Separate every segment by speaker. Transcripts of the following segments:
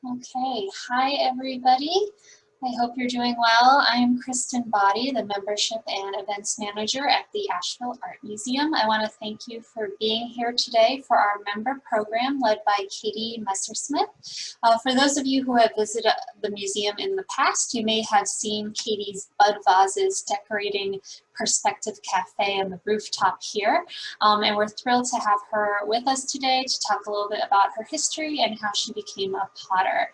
Speaker 1: Okay, hi everybody. I hope you're doing well. I am Kristen Body, the Membership and Events Manager at the Asheville Art Museum. I want to thank you for being here today for our member program led by Katie Messersmith. For those of you who have visited the museum in the past, you may have seen Katie's bud vases decorating Perspective Cafe on the rooftop here. And we're thrilled to have her with us today to talk a little bit about her history and how she became a potter.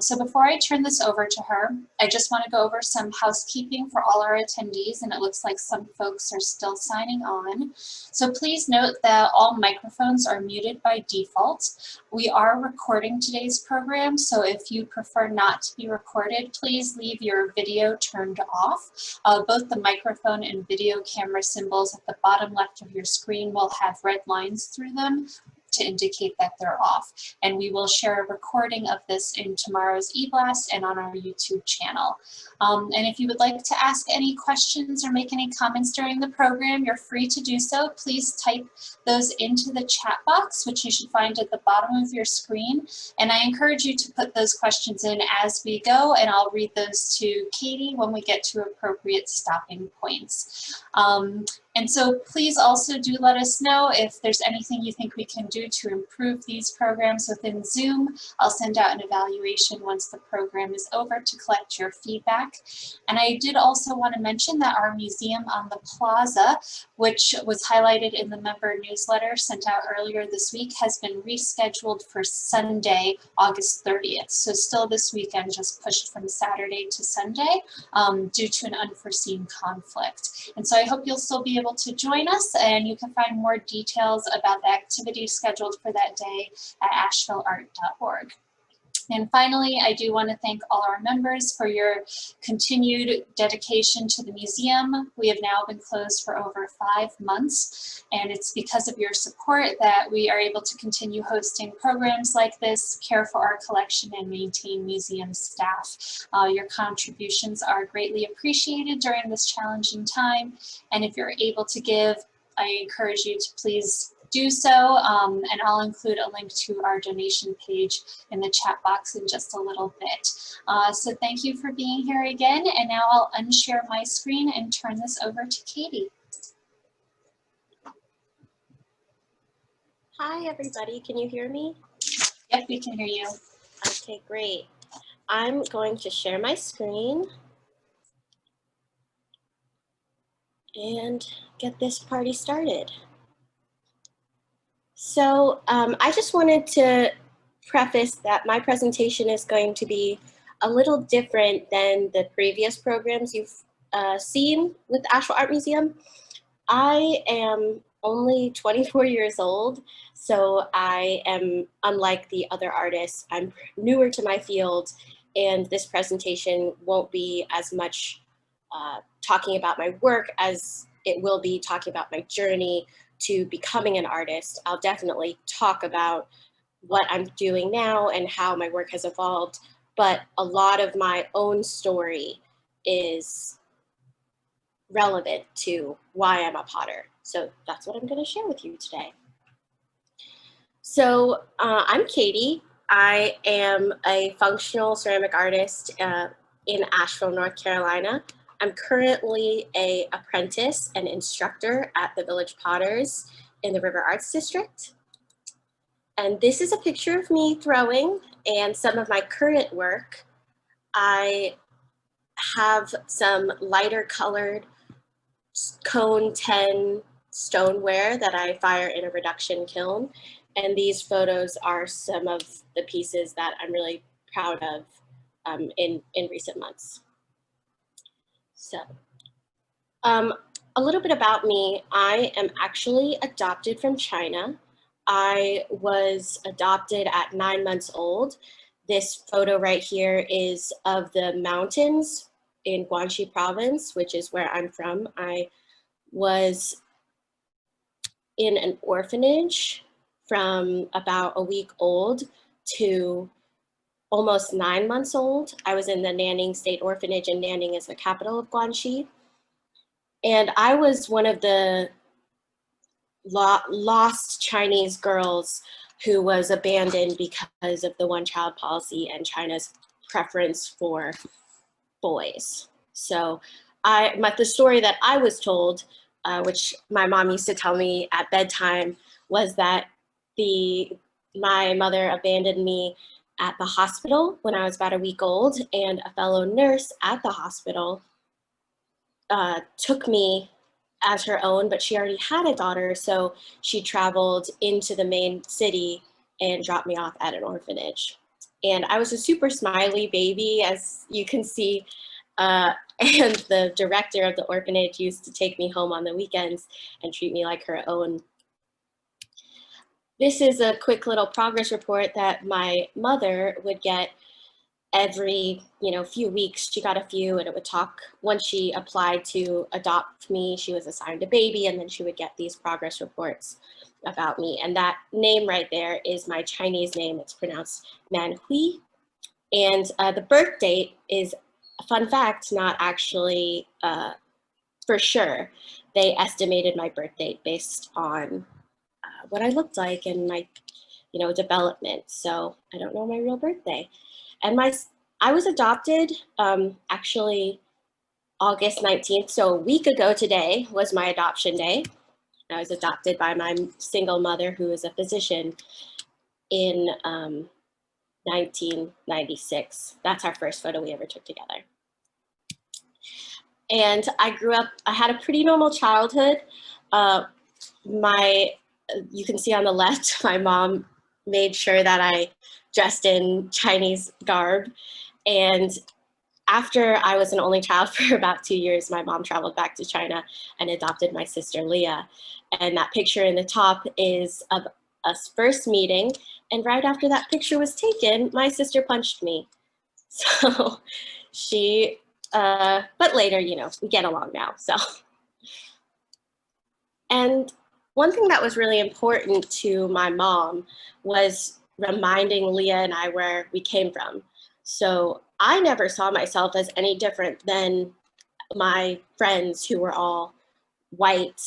Speaker 1: So before I turn this over to her, I just want to go over some housekeeping for all our attendees, and it looks like some folks are still signing on. So please note that all microphones are muted by default. We are recording today's program, so if you prefer not to be recorded, please leave your video turned off. Both the microphone and video camera symbols at the bottom left of your screen will have red lines through them to indicate that they're off. And we will share a recording of this in tomorrow's eBlast and on our YouTube channel. And if you would like to ask any questions or make any comments during the program, you're free to do so. Please type those into the chat box, which you should find at the bottom of your screen. And I encourage you to put those questions in as we go, and I'll read those to Katie when we get to appropriate stopping points. And so please also do let us know if there's anything you think we can do to improve these programs within Zoom. I'll send out an evaluation once the program is over to collect your feedback. And I did also want to mention that our museum on the plaza, which was highlighted in the member newsletter sent out earlier this week, has been rescheduled for Sunday, August 30th. So still this weekend, just pushed from Saturday to Sunday due to an unforeseen conflict. And so I hope you'll still be able to join us, and you can find more details about the activities scheduled for that day at ashevilleart.org. And finally, I do want to thank all our members for your continued dedication to the museum. We have now been closed for over 5 months, and it's because of your support that we are able to continue hosting programs like this, care for our collection, and maintain museum staff. Your contributions are greatly appreciated during this challenging time, and if you're able to give, I encourage you to please do so, and I'll include a link to our donation page in the chat box in just a little bit. So thank you for being here again, and now I'll unshare my screen and turn this over to Katie.
Speaker 2: Hi everybody, can you hear me?
Speaker 1: Yep, we can hear you.
Speaker 2: Okay, great. I'm going to share my screen and get this party started. So I just wanted to preface that my presentation is going to be a little different than the previous programs you've seen with the Asheville Art Museum. I am only 24 years old, so I am unlike the other artists. I'm newer to my field, and this presentation won't be as much talking about my work as it will be talking about my journey to becoming an artist. I'll definitely talk about what I'm doing now and how my work has evolved, but a lot of my own story is relevant to why I'm a potter. So that's what I'm going to share with you today. So I'm Katie. I am a functional ceramic artist in Asheville, North Carolina. I'm currently an apprentice and instructor at the Village Potters in the River Arts District. And this is a picture of me throwing and some of my current work. I have some lighter colored cone 10 stoneware that I fire in a reduction kiln. And these photos are some of the pieces that I'm really proud of in recent months. So a little bit about me. I am actually adopted from China. I was adopted at 9 months old. This photo right here is of the mountains in Guangxi province, which is where I'm from. I was in an orphanage from about a week old to almost 9 months old. I was in the Nanning State Orphanage, and Nanning is the capital of Guangxi. And I was one of the lost Chinese girls who was abandoned because of the one-child policy and China's preference for boys. So the story that I was told, which my mom used to tell me at bedtime, was that my mother abandoned me at the hospital when I was about a week old, and a fellow nurse at the hospital took me as her own, but she already had a daughter, so she traveled into the main city and dropped me off at an orphanage. And I was a super smiley baby, as you can see, and the director of the orphanage used to take me home on the weekends and treat me like her own. This is a quick little progress report that my mother would get every few weeks. She got a few, and it would talk, once she applied to adopt me, she was assigned a baby, and then she would get these progress reports about me. And that name right there is my Chinese name. It's pronounced Manhui. And the birth date is, a fun fact, not actually for sure. They estimated my birth date based on what I looked like and my development. So I don't know my real birthday. And I was adopted actually August 19th. So a week ago today was my adoption day. I was adopted by my single mother, who is a physician, in 1996. That's our first photo we ever took together. And I had a pretty normal childhood. You can see on the left, my mom made sure that I dressed in Chinese garb. And after I was an only child for about 2 years, my mom traveled back to China and adopted my sister, Leah. And that picture in the top is of us first meeting. And right after that picture was taken, my sister punched me. So but later, we get along now, so. And one thing that was really important to my mom was reminding Leah and I where we came from. So I never saw myself as any different than my friends who were all white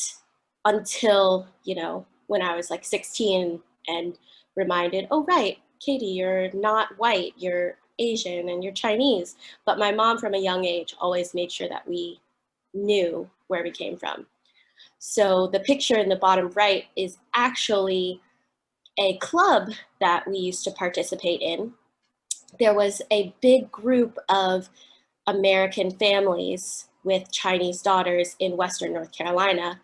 Speaker 2: until, when I was like 16 and reminded, oh, right, Katie, you're not white, you're Asian and you're Chinese. But my mom from a young age always made sure that we knew where we came from. So the picture in the bottom right is actually a club that we used to participate in. There was a big group of American families with Chinese daughters in Western North Carolina.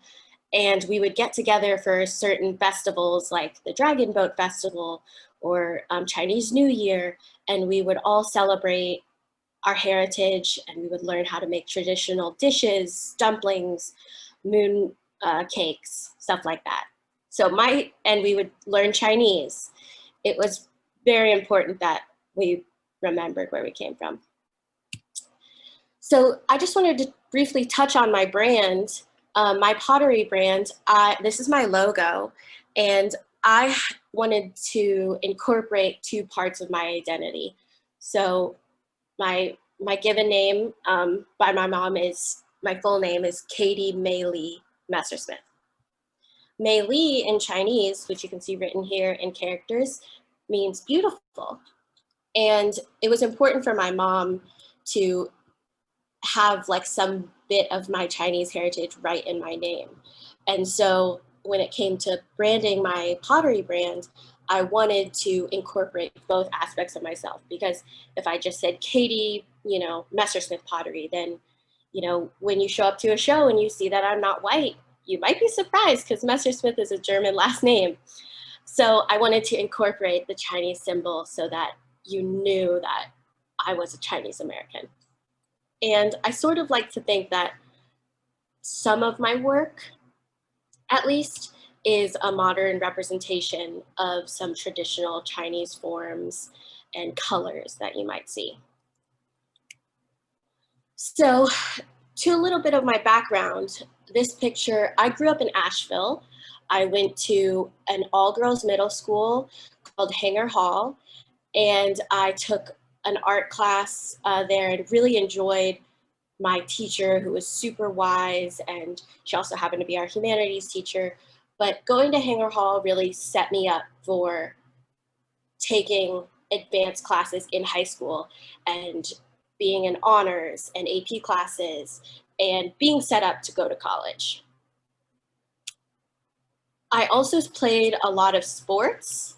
Speaker 2: And we would get together for certain festivals like the Dragon Boat Festival or Chinese New Year, and we would all celebrate our heritage, and we would learn how to make traditional dishes, dumplings, moon cakes, stuff like that. And we would learn Chinese. It was very important that we remembered where we came from. So I just wanted to briefly touch on my brand, my Pottery brand. This is my logo, and I wanted to incorporate two parts of my identity. So my given name by my mom my full name is Katie Mei Li Messersmith. Mei Li in Chinese, which you can see written here in characters, means beautiful. And it was important for my mom to have like some bit of my Chinese heritage right in my name. And so when it came to branding my Pottery brand, I wanted to incorporate both aspects of myself, because if I just said Katie, Messersmith Pottery, then, when you show up to a show and you see that I'm not white, you might be surprised because Messersmith is a German last name. So I wanted to incorporate the Chinese symbol so that you knew that I was a Chinese American. And I sort of like to think that some of my work, at least, is a modern representation of some traditional Chinese forms and colors that you might see. So, to a little bit of my background, this picture, I grew up in Asheville. I went to an all-girls middle school called Hanger Hall, and I took an art class there and really enjoyed my teacher, who was super wise, and she also happened to be our humanities teacher. But going to Hanger Hall really set me up for taking advanced classes in high school and being in honors and AP classes and being set up to go to college. I also played a lot of sports.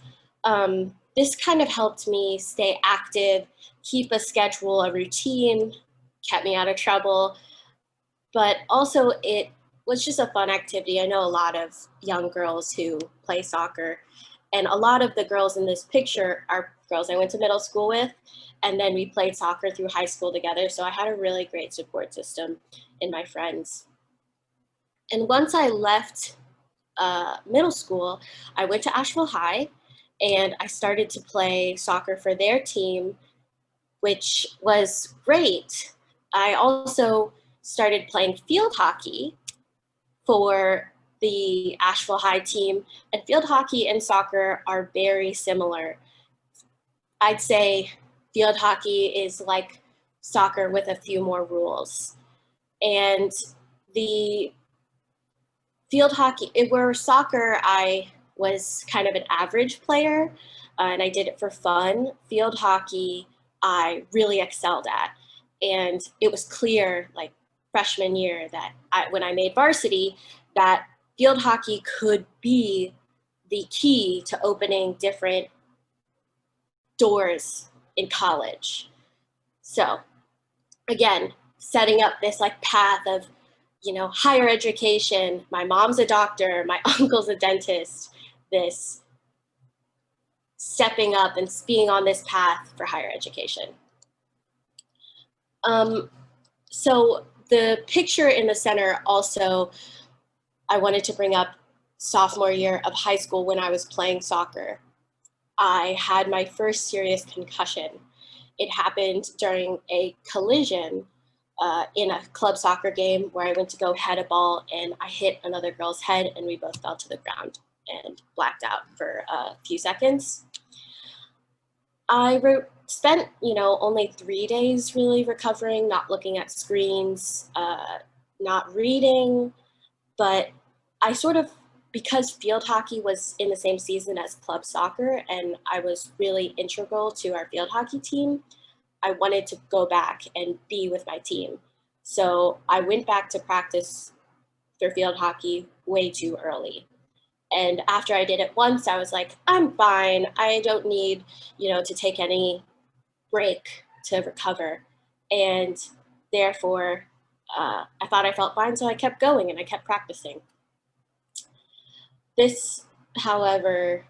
Speaker 2: This kind of helped me stay active, keep a schedule, a routine, kept me out of trouble, but also it was just a fun activity. I know a lot of young girls who play soccer, and a lot of the girls in this picture are girls I went to middle school with, and then we played soccer through high school together, so I had a really great support system in my friends. And once I left middle school, I went to Asheville High, and I started to play soccer for their team, which was great. I also started playing field hockey for the Asheville High team, and field hockey and soccer are very similar. I'd say field hockey is like soccer with a few more rules. And the field hockey, where soccer, I was kind of an average player, and I did it for fun. Field hockey, I really excelled at. And it was clear, like freshman year, that when I made varsity, that field hockey could be the key to opening different doors in college. So again, setting up this like path of, higher education. My mom's a doctor, my uncle's a dentist, this stepping up and being on this path for higher education. So the picture in the center also, I wanted to bring up sophomore year of high school when I was playing soccer. I had my first serious concussion. It happened during a collision in a club soccer game where I went to go head a ball and I hit another girl's head and we both fell to the ground and blacked out for a few seconds. I spent, only 3 days really recovering, not looking at screens, not reading, but I because field hockey was in the same season as club soccer and I was really integral to our field hockey team, I wanted to go back and be with my team. So I went back to practice for field hockey way too early. And after I did it once, I was like, I'm fine. I don't need, to take any break to recover. And therefore, I thought I felt fine, so I kept going and I kept practicing. This, however,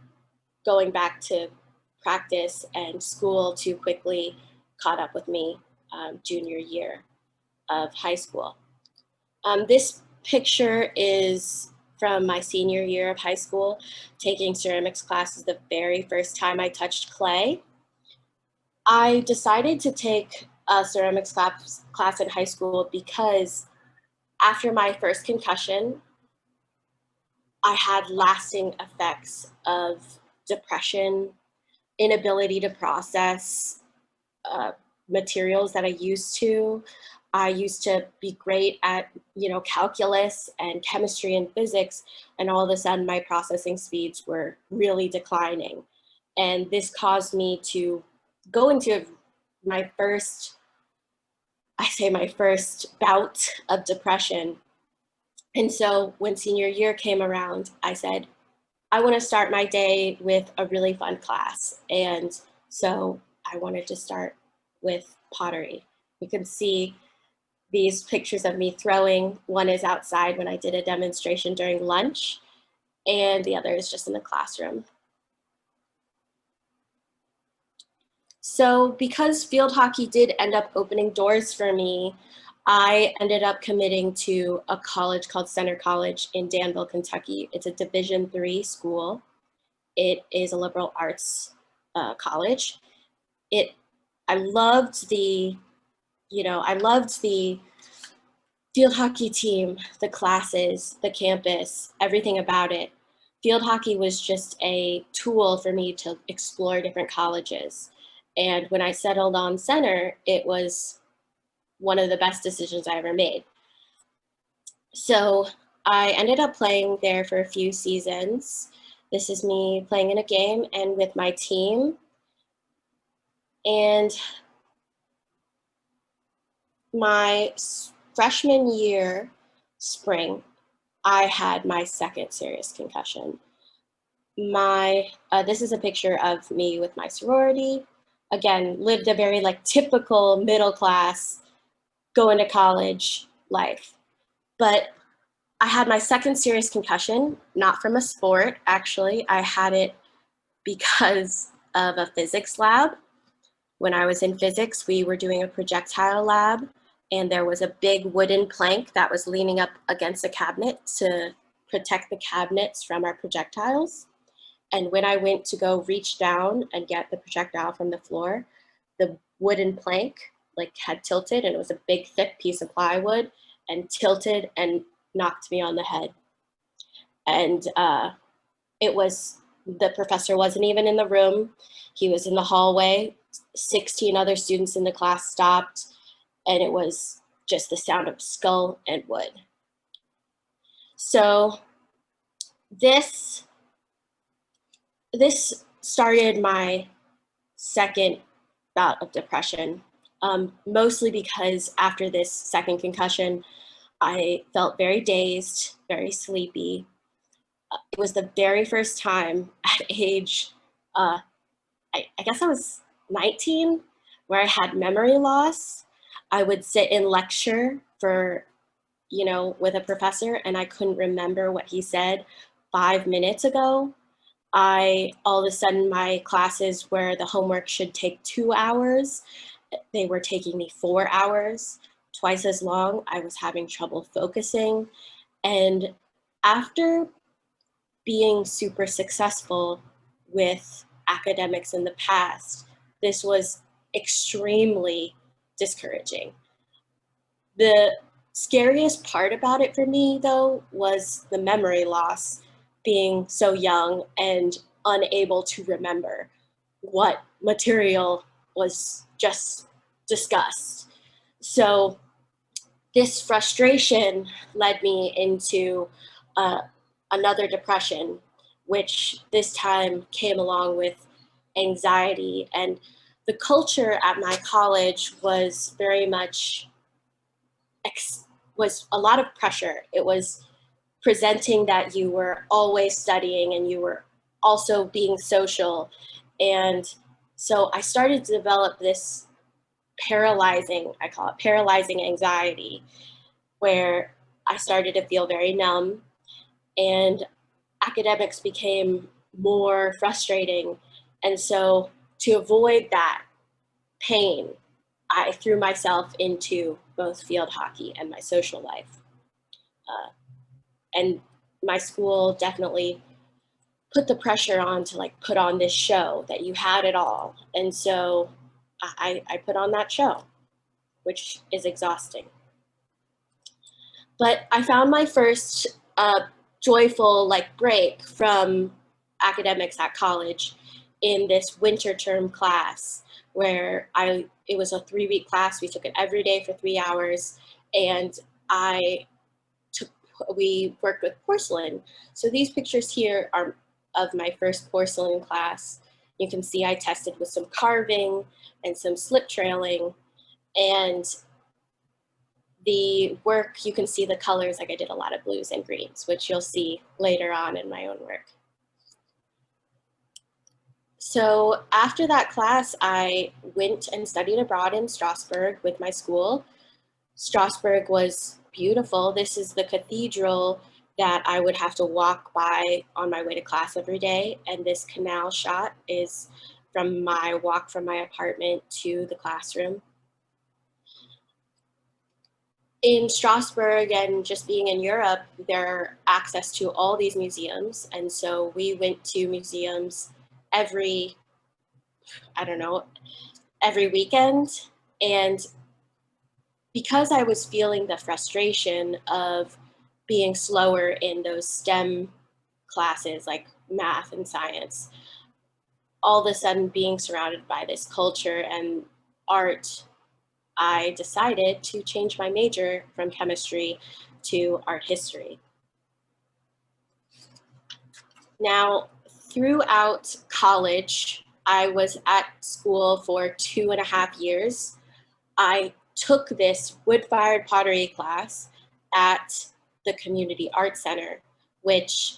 Speaker 2: going back to practice and school too quickly caught up with me junior year of high school. This picture is from my senior year of high school, taking ceramics classes the very first time I touched clay. I decided to take a ceramics class in high school because after my first concussion, I had lasting effects of depression, inability to process materials that I used to. I used to be great at, calculus and chemistry and physics, and all of a sudden my processing speeds were really declining. And this caused me to go into my first bout of depression. And so when senior year came around, I said, I want to start my day with a really fun class. And so I wanted to start with pottery. You can see these pictures of me throwing. One is outside when I did a demonstration during lunch, and the other is just in the classroom. So because field hockey did end up opening doors for me, I ended up committing to a college called Center College in Danville, Kentucky. It's a Division III school. It is a liberal arts college. I loved the field hockey team, the classes, the campus, everything about it. Field hockey was just a tool for me to explore different colleges. And when I settled on Center, it was one of the best decisions I ever made. So I ended up playing there for a few seasons. This is me playing in a game and with my team. And my freshman year, spring, I had my second serious concussion. This is a picture of me with my sorority. Again, lived a very like typical middle class, going to college life. But I had my second serious concussion, not from a sport, actually. I had it because of a physics lab. When I was in physics, we were doing a projectile lab, and there was a big wooden plank that was leaning up against a cabinet to protect the cabinets from our projectiles. And when I went to go reach down and get the projectile from the floor, the wooden plank like had tilted, and it was a big thick piece of plywood, and tilted and knocked me on the head. And the professor wasn't even in the room. He was in the hallway. 16 other students in the class stopped, and it was just the sound of skull and wood. So this started my second bout of depression, mostly because after this second concussion, I felt very dazed, very sleepy. It was the very first time at age, I guess I was 19, where I had memory loss. I would sit in lecture for, with a professor, and I couldn't remember what he said 5 minutes ago. All of a sudden, my classes where the homework should take 2 hours, they were taking me 4 hours, twice as long. I was having trouble focusing. And after being super successful with academics in the past, this was extremely discouraging. The scariest part about it for me, though, was the memory loss, being so young and unable to remember what material was just discussed. So this frustration led me into another depression, which this time came along with anxiety. And the culture at my college was very much, was a lot of pressure. It was presenting that you were always studying and you were also being social. And so I started to develop this I call it paralyzing anxiety, where I started to feel very numb, and academics became more frustrating. And so to avoid that pain, I threw myself into both field hockey and my social life. And my school definitely put the pressure on to like put on this show that you had it all. And so I put on that show, which is exhausting. But I found my first joyful like break from academics at college in this winter term class, where it was a 3-week class. We took it every day for 3 hours, and we worked with porcelain. So these pictures here are of my first porcelain class. You can see I tested with some carving and some slip trailing, and the work, you can see the colors, like I did a lot of blues and greens, which you'll see later on in my own work. So after that class, I went and studied abroad in Strasbourg with my school. Strasbourg was beautiful. This is the cathedral that I would have to walk by on my way to class every day. And this canal shot is from my walk from my apartment to the classroom. In Strasbourg, and just being in Europe, there are access to all these museums. And so we went to museums every weekend. And because I was feeling the frustration of being slower in those STEM classes like math and science, all of a sudden being surrounded by this culture and art, I decided to change my major from chemistry to art history. Now, throughout college, I was at school for 2.5 years. I took this wood-fired pottery class at the Community Arts Center, which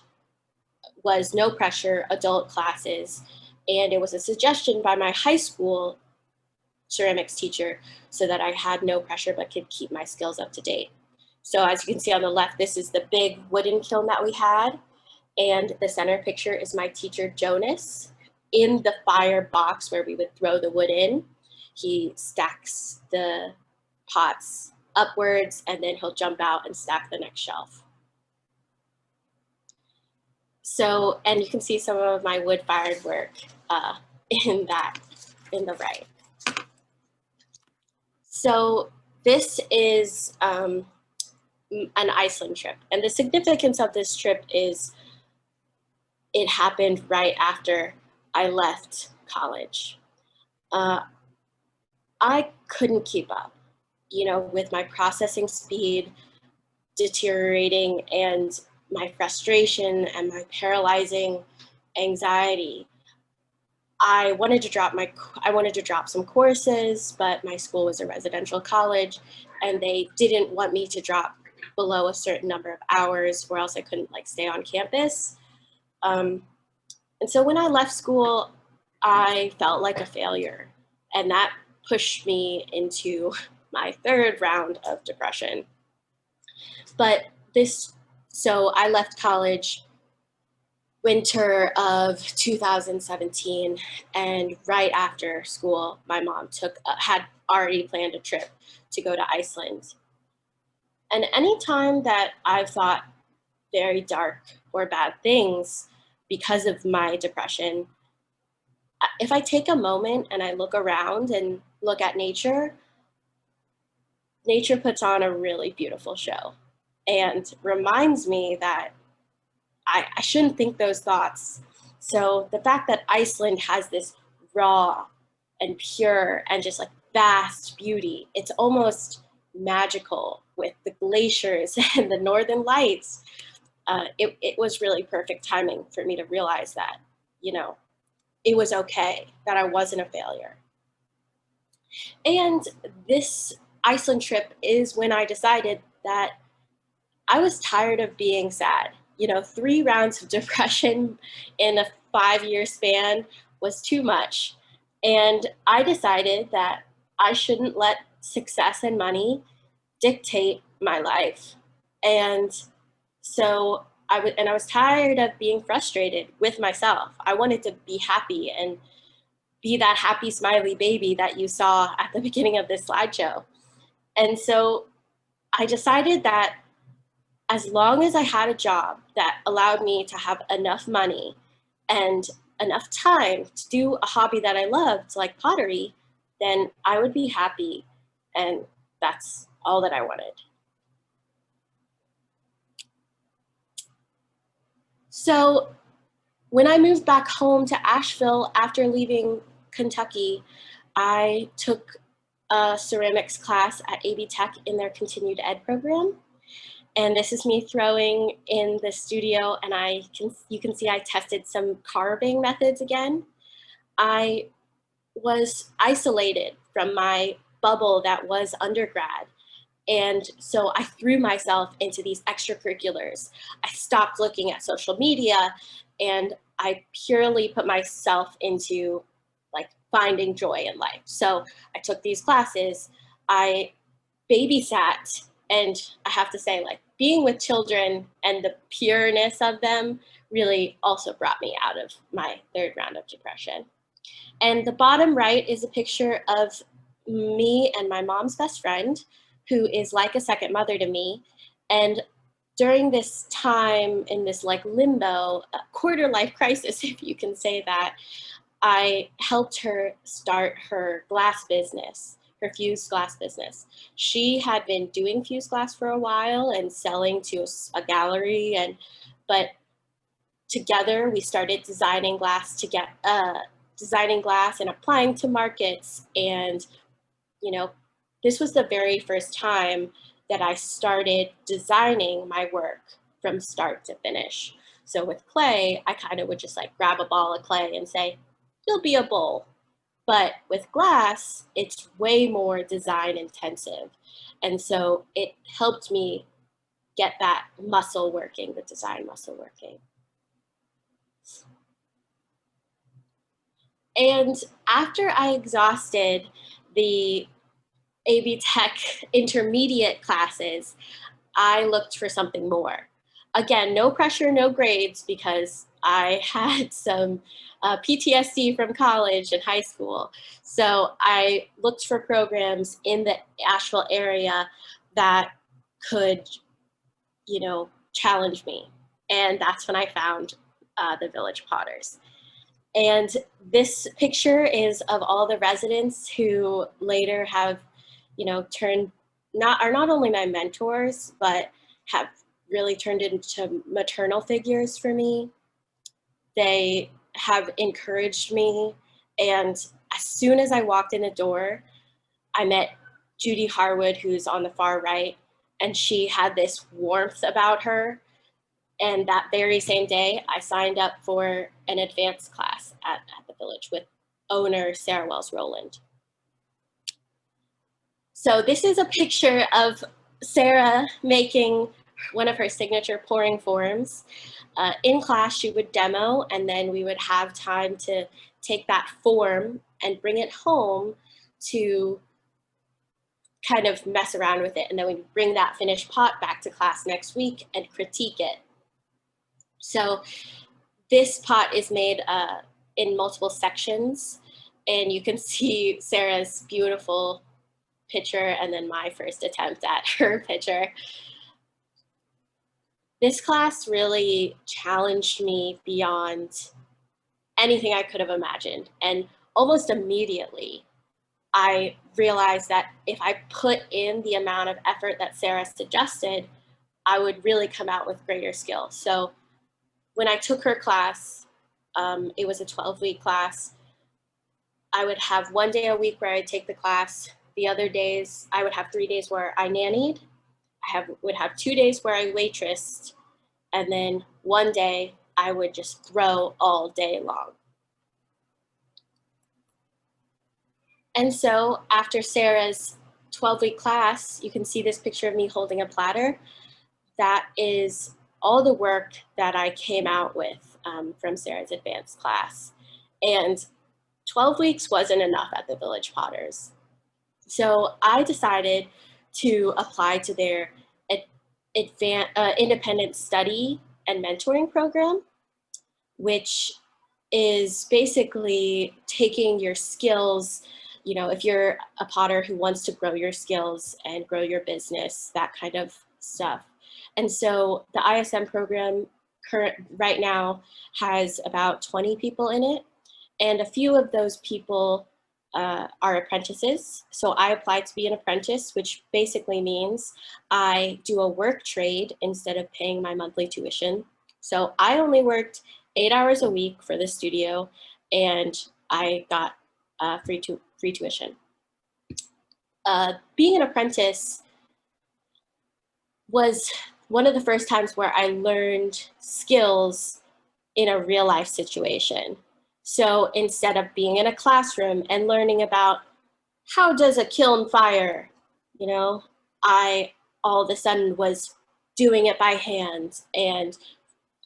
Speaker 2: was no pressure adult classes. And it was a suggestion by my high school ceramics teacher so that I had no pressure but could keep my skills up to date. So as you can see on the left, this is the big wooden kiln that we had. And the center picture is my teacher, Jonas, in the fire box where we would throw the wood in. He stacks the pots upwards and then he'll jump out and stack the next shelf. So, and you can see some of my wood-fired work in the right. So this is an Iceland trip. And the significance of this trip is it happened right after I left college. I couldn't keep up, with my processing speed deteriorating and my frustration and my paralyzing anxiety. I wanted to drop some courses, but my school was a residential college and they didn't want me to drop below a certain number of hours or else I couldn't stay on campus. And so when I left school, I felt like a failure, and that pushed me into my third round of depression. So I left college winter of 2017, and right after school, my mom had already planned a trip to go to Iceland. And anytime that I've thought very dark or bad things because of my depression, if I take a moment and I look around and look at nature, nature puts on a really beautiful show and reminds me that I shouldn't think those thoughts. So the fact that Iceland has this raw and pure and just vast beauty, it's almost magical with the glaciers and the northern lights. It was really perfect timing for me to realize that, it was okay, that I wasn't a failure. And this Iceland trip is when I decided that I was tired of being sad. 3 rounds of depression in a 5-year span was too much. And I decided that I shouldn't let success and money dictate my life. And so I was tired of being frustrated with myself. I wanted to be happy and be that happy, smiley baby that you saw at the beginning of this slideshow. And so I decided that as long as I had a job that allowed me to have enough money and enough time to do a hobby that I loved, like pottery, then I would be happy. And that's all that I wanted. So when I moved back home to Asheville after leaving Kentucky, I took a ceramics class at AB Tech in their continued ed program. And this is me throwing in the studio, and you can see I tested some carving methods again. I was isolated from my bubble that was undergrad. And so I threw myself into these extracurriculars. I stopped looking at social media and I purely put myself into finding joy in life. So I took these classes, I babysat, and I have to say being with children and the pureness of them really also brought me out of my third round of depression. And the bottom right is a picture of me and my mom's best friend, who is like a second mother to me. And during this time in this limbo, quarter life crisis, if you can say that, I helped her start her glass business, her fused glass business. She had been doing fused glass for a while and selling to a gallery, but together we started designing glass and applying to markets. And this was the very first time that I started designing my work from start to finish. So with clay, I kind of would just like grab a ball of clay and say, you'll be a bowl. But with glass, it's way more design intensive. And so it helped me get that muscle working, the design muscle working. And after I exhausted the AB Tech intermediate classes, I looked for something more. Again, no pressure, no grades, because I had some PTSD from college and high school. So I looked for programs in the Asheville area that could, you know, challenge me. And that's when I found the Village Potters. And this picture is of all the residents who later have, you know, are not only my mentors, but have really turned into maternal figures for me. They have encouraged me. And as soon as I walked in the door, I met Judy Harwood, who's on the far right, and she had this warmth about her. And that very same day, I signed up for an advanced class at the Village with owner Sarah Wells Rowland. So this is a picture of Sarah making one of her signature pouring forms. In class, she would demo, and then we would have time to take that form and bring it home to kind of mess around with it. And then we'd bring that finished pot back to class next week and critique it. So this pot is made in multiple sections, and you can see Sarah's beautiful picture and then my first attempt at her picture. This class really challenged me beyond anything I could have imagined. And almost immediately, I realized that if I put in the amount of effort that Sarah suggested, I would really come out with greater skill. So when I took her class, it was a 12-week class. I would have one day a week where I'd take the class. The other days, I would have 3 days where I nannied. Would have 2 days where I waitressed. And then one day, I would just throw all day long. And so after Sarah's 12-week class, you can see this picture of me holding a platter. That is all the work that I came out with from Sarah's advanced class. And 12 weeks wasn't enough at the Village Potters. So I decided to apply to their independent study and mentoring program, which is basically taking your skills, you know, if you're a potter who wants to grow your skills and grow your business, that kind of stuff. And so the ISM program right now has about 20 people in it, and a few of those people are apprentices. So I applied to be an apprentice, which basically means I do a work trade instead of paying my monthly tuition. So I only worked 8 hours a week for the studio, and I got free tuition. Being an apprentice was one of the first times where I learned skills in a real life situation. So instead of being in a classroom and learning about how does a kiln fire, you know, I all of a sudden was doing it by hand and,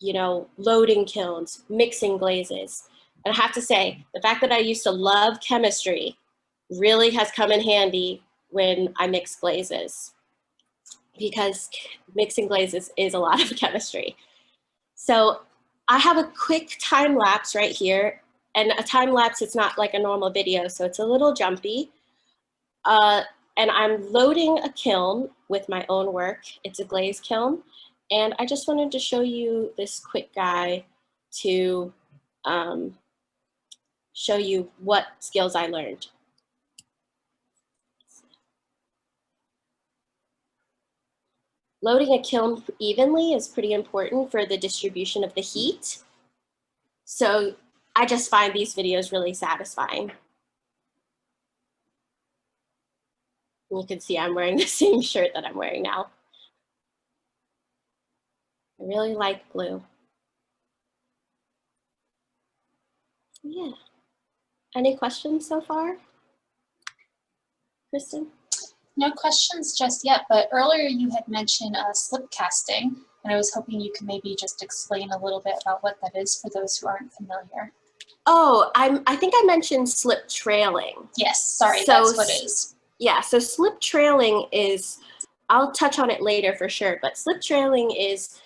Speaker 2: you know, loading kilns, mixing glazes. And I have to say, the fact that I used to love chemistry really has come in handy when I mix glazes, because mixing glazes is a lot of chemistry. So I have a quick time lapse right here, and a time lapse, it's not like a normal video, so it's a little jumpy. And I'm loading a kiln with my own work. It's a glaze kiln. And I just wanted to show you this quick guy to show you what skills I learned. Loading a kiln evenly is pretty important for the distribution of the heat. So I just find these videos really satisfying. You can see I'm wearing the same shirt that I'm wearing now. I really like blue. Yeah. Any questions so far, Kristen?
Speaker 1: No questions just yet, but earlier you had mentioned slip casting, and I was hoping you could maybe just explain a little bit about what that is for those who aren't familiar.
Speaker 2: Oh, I think I mentioned slip trailing.
Speaker 1: Yes, sorry,
Speaker 2: So,
Speaker 1: that's what it is.
Speaker 2: Yeah, so slip trailing is, I'll touch on it later for sure, but slip trailing is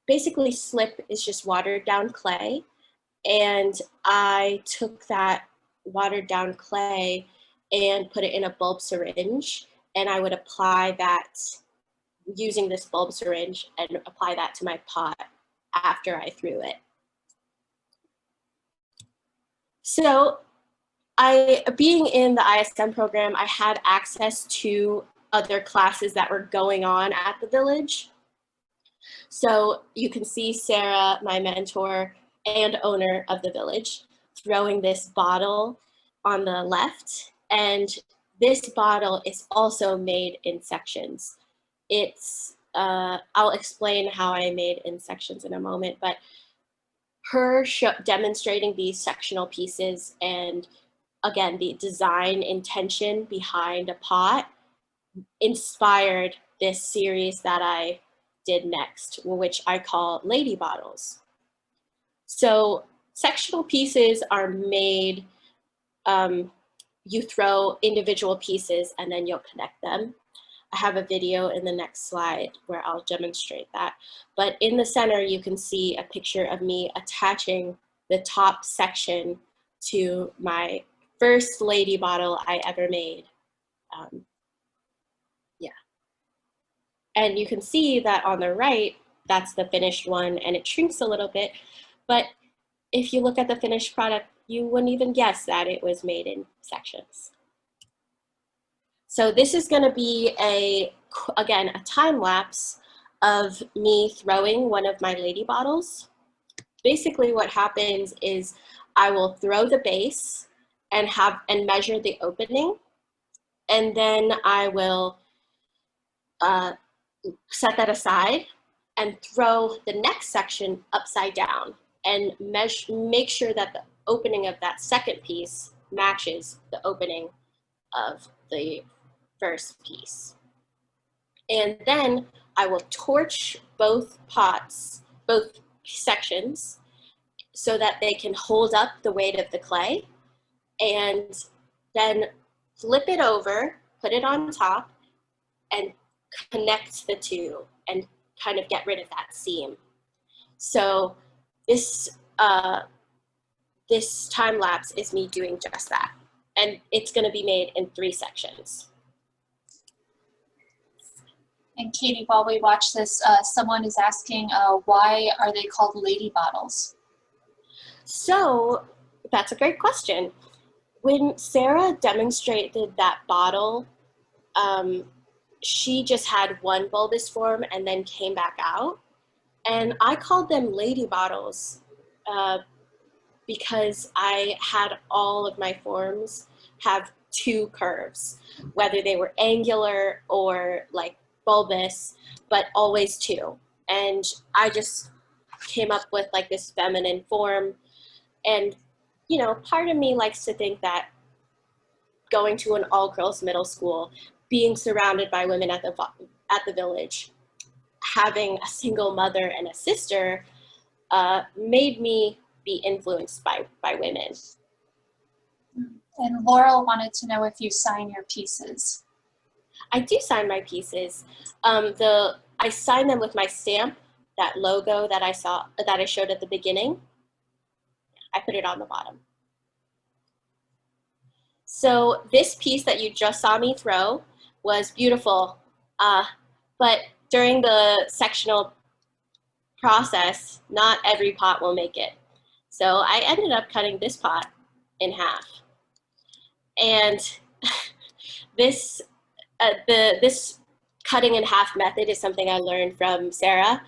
Speaker 2: basically slip is just watered down clay. And I took that watered down clay and put it in a bulb syringe, and I would apply that using this bulb syringe and apply that to my pot after I threw it. So being in the ISM program, I had access to other classes that were going on at the village. So you can see Sarah, my mentor and owner of the village, throwing this bottle on the left. And this bottle is also made in sections. I'll explain how I made in sections in a moment, but her demonstrating these sectional pieces and again, the design intention behind a pot inspired this series that I did next, which I call Lady Bottles. So sectional pieces are made, you throw individual pieces and then you'll connect them. I have a video in the next slide where I'll demonstrate that. But in the center, you can see a picture of me attaching the top section to my first lady bottle I ever made. Yeah. And you can see that on the right, that's the finished one, and it shrinks a little bit. But if you look at the finished product, you wouldn't even guess that it was made in sections. So this is going to be again, a time lapse of me throwing one of my lady bottles. Basically what happens is I will throw the base and measure the opening, and then I will set that aside and throw the next section upside down and make sure that the opening of that second piece matches the opening of the first piece. And then I will torch both pots, both sections, so that they can hold up the weight of the clay, and then flip it over, put it on top, and connect the two and kind of get rid of that seam. So this time lapse is me doing just that. And it's going to be made in 3 sections.
Speaker 1: And Katie, while we watch this, someone is asking, why are they called lady bottles?
Speaker 2: So that's a great question. When Sarah demonstrated that bottle, she just had one bulbous form and then came back out. And I called them lady bottles because I had all of my forms have 2 curves, whether they were angular or like bulbous, but always 2. And I just came up with like this feminine form. And, you know, part of me likes to think that going to an all-girls middle school, being surrounded by women at the village, having a single mother and a sister made me be influenced by women.
Speaker 1: And Laurel wanted to know if you sign your pieces.
Speaker 2: I do sign my pieces. I sign them with my stamp, that logo that I showed at the beginning. I put it on the bottom. So this piece that you just saw me throw was beautiful, but during the sectional process, not every pot will make it. So I ended up cutting this pot in half. And this cutting in half method is something I learned from Sarah.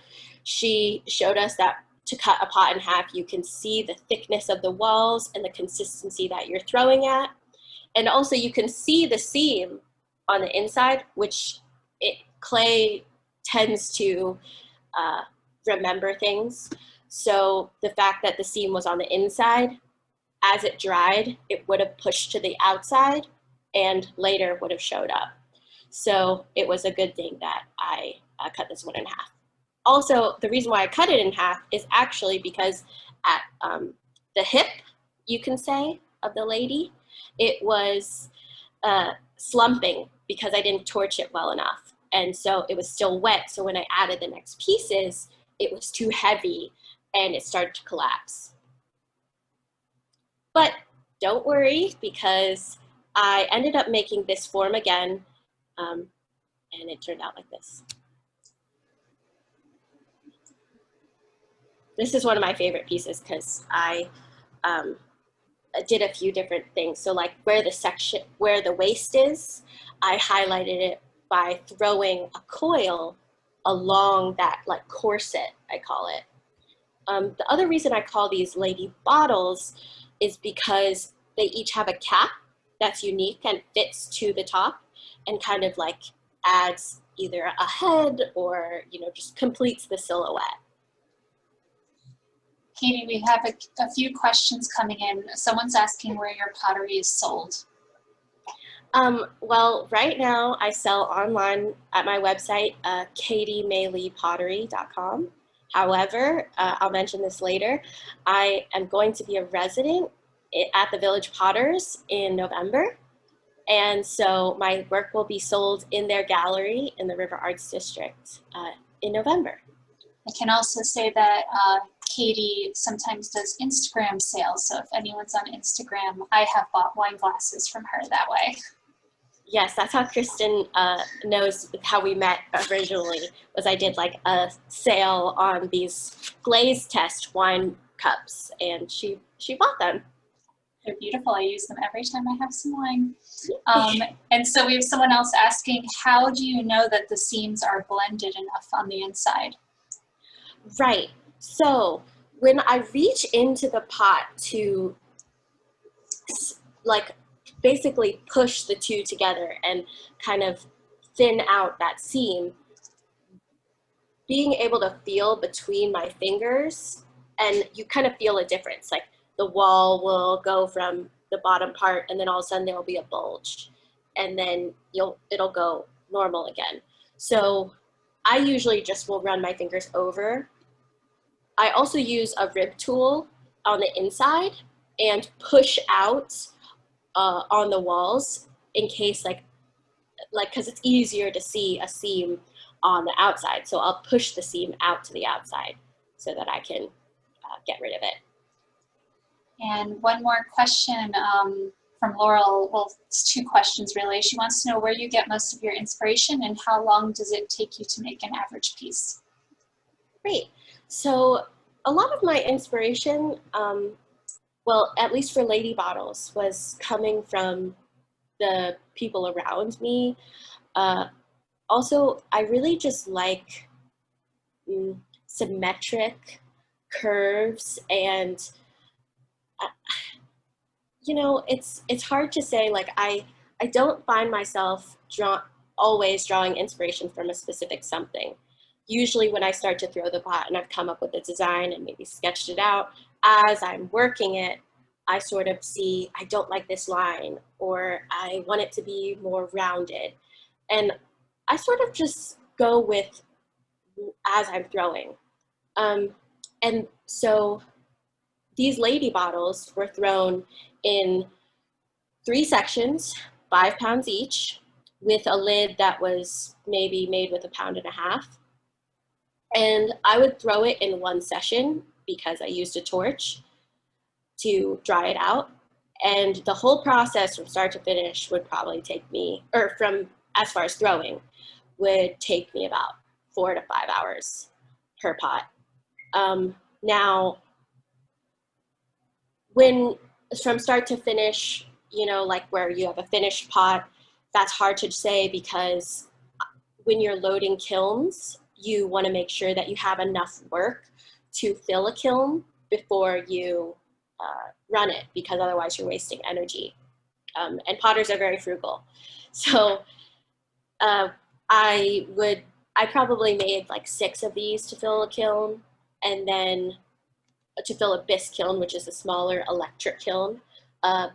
Speaker 2: She showed us that to cut a pot in half, you can see the thickness of the walls and the consistency that you're throwing at. And also you can see the seam on the inside, which clay tends to remember things. So the fact that the seam was on the inside as it dried, it would have pushed to the outside and later would have showed up. So it was a good thing that I cut this one in half. Also, the reason why I cut it in half is actually because at the hip, you can say, of the lady, it was slumping because I didn't torch it well enough. And so it was still wet. So when I added the next pieces, it was too heavy and it started to collapse. But don't worry, because I ended up making this form again, and it turned out like this. This is one of my favorite pieces because I did a few different things. So like where the waist is, I highlighted it by throwing a coil along that like corset, I call it. The other reason I call these lady bottles is because they each have a cap that's unique and fits to the top and kind of like adds either a head or, you know, just completes the silhouette.
Speaker 1: Katie, we have a few questions coming in. Someone's asking where your pottery is sold.
Speaker 2: Well, right now I sell online at my website, katiemayleepottery.com. However, I'll mention this later, I am going to be a resident at the Village Potters in November. And so my work will be sold in their gallery in the River Arts District in November.
Speaker 1: I can also say that Katie sometimes does Instagram sales. So if anyone's on Instagram, I have bought wine glasses from her that way.
Speaker 2: Yes, that's how Kristen knows how we met originally, was I did like a sale on these glaze test wine cups and she bought them.
Speaker 1: They're beautiful. I use them every time I have some wine. And so we have someone else asking, how do you know that the seams are blended enough on the inside?
Speaker 2: Right. So when I reach into the pot to like basically push the two together and kind of thin out that seam, being able to feel between my fingers, and you kind of feel a difference. Like the wall will go from the bottom part and then all of a sudden there will be a bulge and then it'll go normal again. So I usually just will run my fingers over. I also use a rib tool on the inside and push out on the walls in case like because it's easier to see a seam on the outside. So I'll push the seam out to the outside so that I can get rid of it.
Speaker 1: And one more question from Laurel. Well, it's two questions really. She wants to know where you get most of your inspiration and how long does it take you to make an average piece?
Speaker 2: Great. So a lot of my inspiration, well, at least for lady bottles, was coming from the people around me. Also, I really just like symmetric curves, and you know, it's hard to say. Like I don't find myself always drawing inspiration from a specific something. Usually when I start to throw the pot and I've come up with a design and maybe sketched it out, as I'm working it, I sort of see, I don't like this line, or I want it to be more rounded. And I sort of just go with as I'm throwing. And so these lady bottles were thrown in 3 sections, 5 pounds each, with a lid that was maybe made with 1.5 pounds. And I would throw it in one session because I used a torch to dry it out. And the whole process from start to finish would probably take me, or from as far as throwing, would take me about 4 to 5 hours per pot. Now, when from start to finish, you know, like where you have a finished pot, that's hard to say because when you're loading kilns, you want to make sure that you have enough work to fill a kiln before you run it, because otherwise you're wasting energy. And potters are very frugal. So I probably made like 6 of these to fill a kiln, and then to fill a bisque kiln, which is a smaller electric kiln.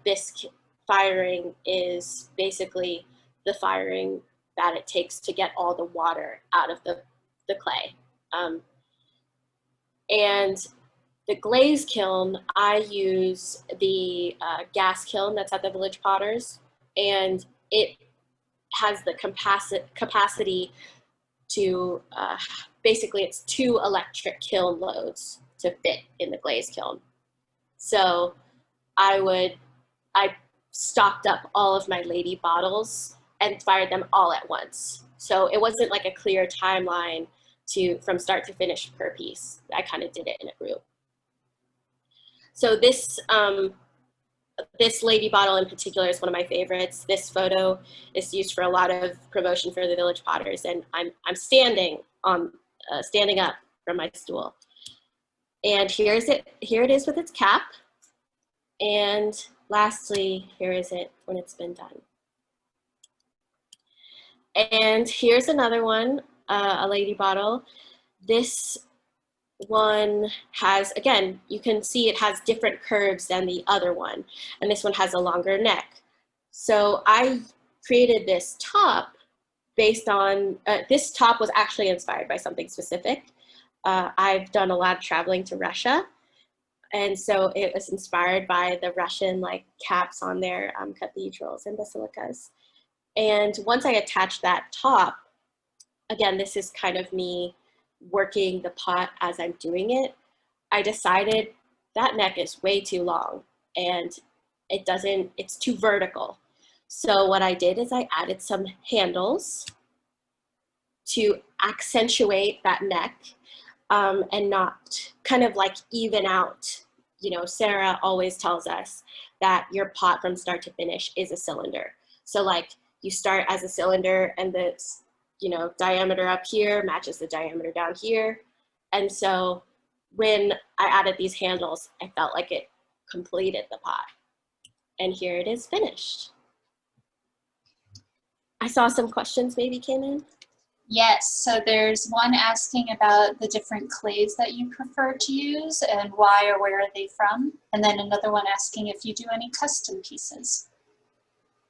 Speaker 2: Bisque firing is basically the firing that it takes to get all the water out of the clay. And the glaze kiln, I use the gas kiln that's at the Village Potters, and it has the capacity to, basically it's 2 electric kiln loads to fit in the glaze kiln. So I stocked up all of my lady bottles and fired them all at once. So it wasn't like a clear timeline from start to finish per piece. I kind of did it in a group. So this lady bottle in particular is one of my favorites. This photo is used for a lot of promotion for the Village Potters, and I'm standing up from my stool. And here it is with its cap. And lastly, here is it when it's been done. And here's another one, a lady bottle. This one has, again, you can see it has different curves than the other one. And this one has a longer neck. So I created this top based on, this top was actually inspired by something specific. I've done a lot of traveling to Russia. And so it was inspired by the Russian like caps on their cathedrals and basilicas. And once I attached that top, again, this is kind of me working the pot as I'm doing it. I decided that neck is way too long and it's too vertical. So what I did is I added some handles to accentuate that neck and not kind of like even out. You know, Sarah always tells us that your pot from start to finish is a cylinder. So like you start as a cylinder and the, you know, diameter up here matches the diameter down here. And so when I added these handles, I felt like it completed the pot. And here it is finished. I saw some questions maybe came in.
Speaker 1: Yes, so there's one asking about the different clays that you prefer to use and why or where are they from? And then another one asking if you do any custom pieces.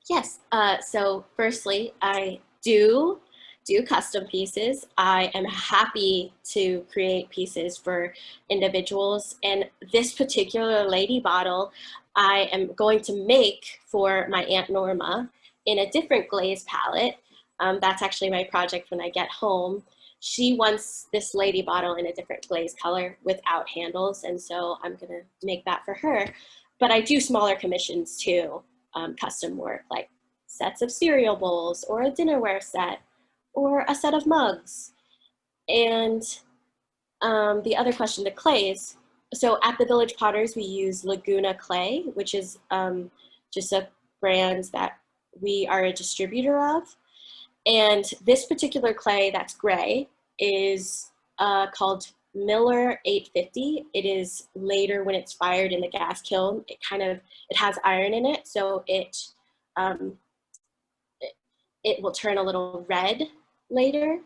Speaker 2: Yes, so firstly, I do custom pieces. I am happy to create pieces for individuals. And this particular lady bottle, I am going to make for my Aunt Norma in a different glaze palette. That's actually my project when I get home. She wants this lady bottle in a different glaze color without handles, and so I'm gonna make that for her. But I do smaller commissions too, custom work, like sets of cereal bowls or a dinnerware set or a set of mugs. And the other question, the clays. So at the Village Potters, we use Laguna Clay, which is just a brand that we are a distributor of. And this particular clay that's gray is called Miller 850. It is later when it's fired in the gas kiln, it has iron in it, so it will turn a little red later.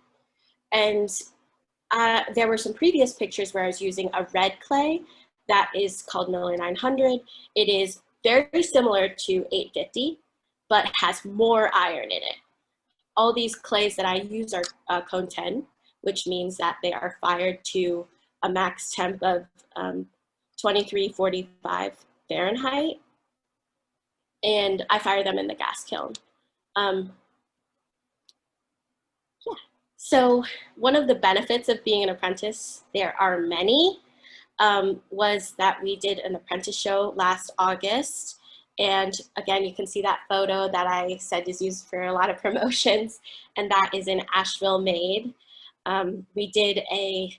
Speaker 2: And there were some previous pictures where I was using a red clay that is called Miller 900. It is very similar to 850, but has more iron in it. All these clays that I use are cone 10, which means that they are fired to a max temp of 2345 Fahrenheit. And I fire them in the gas kiln. Yeah. So one of the benefits of being an apprentice, there are many, was that we did an apprentice show last August. And again, you can see that photo that I said is used for a lot of promotions, and that is in Asheville Made. We did a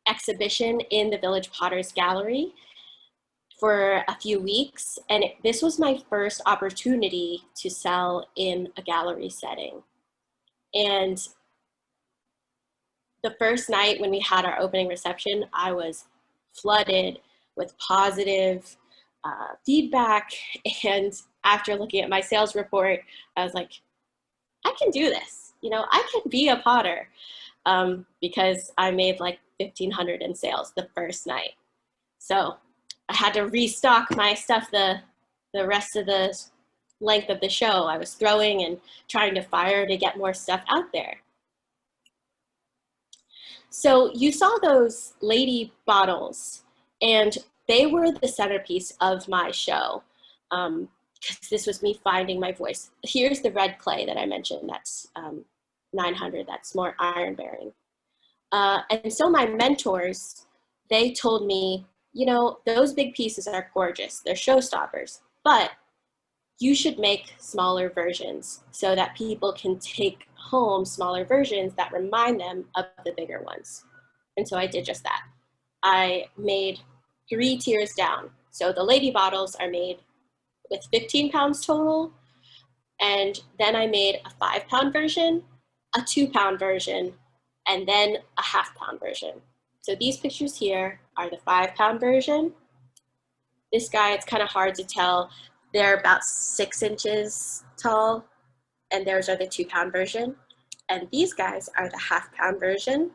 Speaker 2: exhibition in the Village Potters Gallery for a few weeks, and this was my first opportunity to sell in a gallery setting. And the first night when we had our opening reception, I was flooded with positive feedback. And after looking at my sales report, I was like, I can do this. You know, I can be a potter, because I made like 1,500 in sales the first night. So I had to restock my stuff the rest of the length of the show. I was throwing and trying to fire to get more stuff out there. So you saw those lady bottles, and they were the centerpiece of my show. Because this was me finding my voice. Here's the red clay that I mentioned. That's 900. That's more iron bearing. And so my mentors, they told me, you know, those big pieces are gorgeous. They're showstoppers, but you should make smaller versions so that people can take home smaller versions that remind them of the bigger ones. And so I did just that. I made 3 tiers down. So the lady bottles are made with 15 pounds total. And then I made a 5-pound version, a 2-pound version, and then a 1/2-pound version. So these pictures here are the 5-pound version. This guy, it's kind of hard to tell. They're about 6 inches tall, and theirs are the 2-pound version. And these guys are the 1/2-pound version.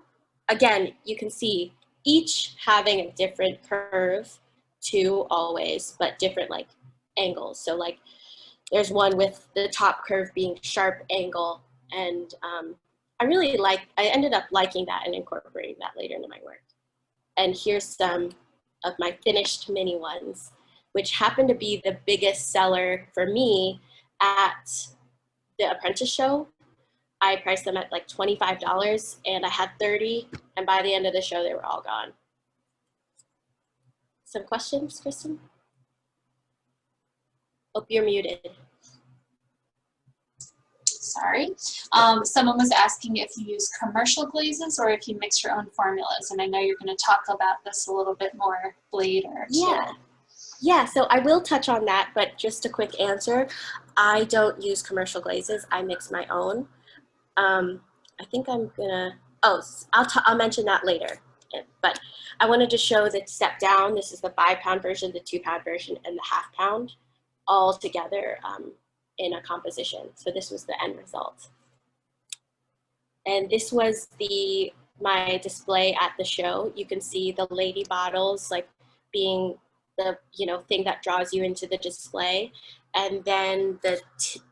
Speaker 2: Again, you can see each having a different curve too, always, but different like angles. So like there's one with the top curve being sharp angle, and I ended up liking that and incorporating that later into my work. And here's some of my finished mini ones, which happened to be the biggest seller for me at the apprentice show. I priced them at like $25, and I had 30, and by the end of the show, they were all gone. Some questions, Kristen? Oh, you're muted.
Speaker 1: Sorry. Someone was asking if you use commercial glazes or if you mix your own formulas, and I know you're going to talk about this a little bit more later.
Speaker 2: Yeah, so I will touch on that, but just a quick answer. I don't use commercial glazes. I mix my own. I think I'm gonna, I'll mention that later. But I wanted to show the step down. This is the 5-pound version, the 2-pound version, and the 1/2-pound all together in a composition. So this was the end result. And this was my display at the show. You can see the lady bottles like being the thing that draws you into the display, and then the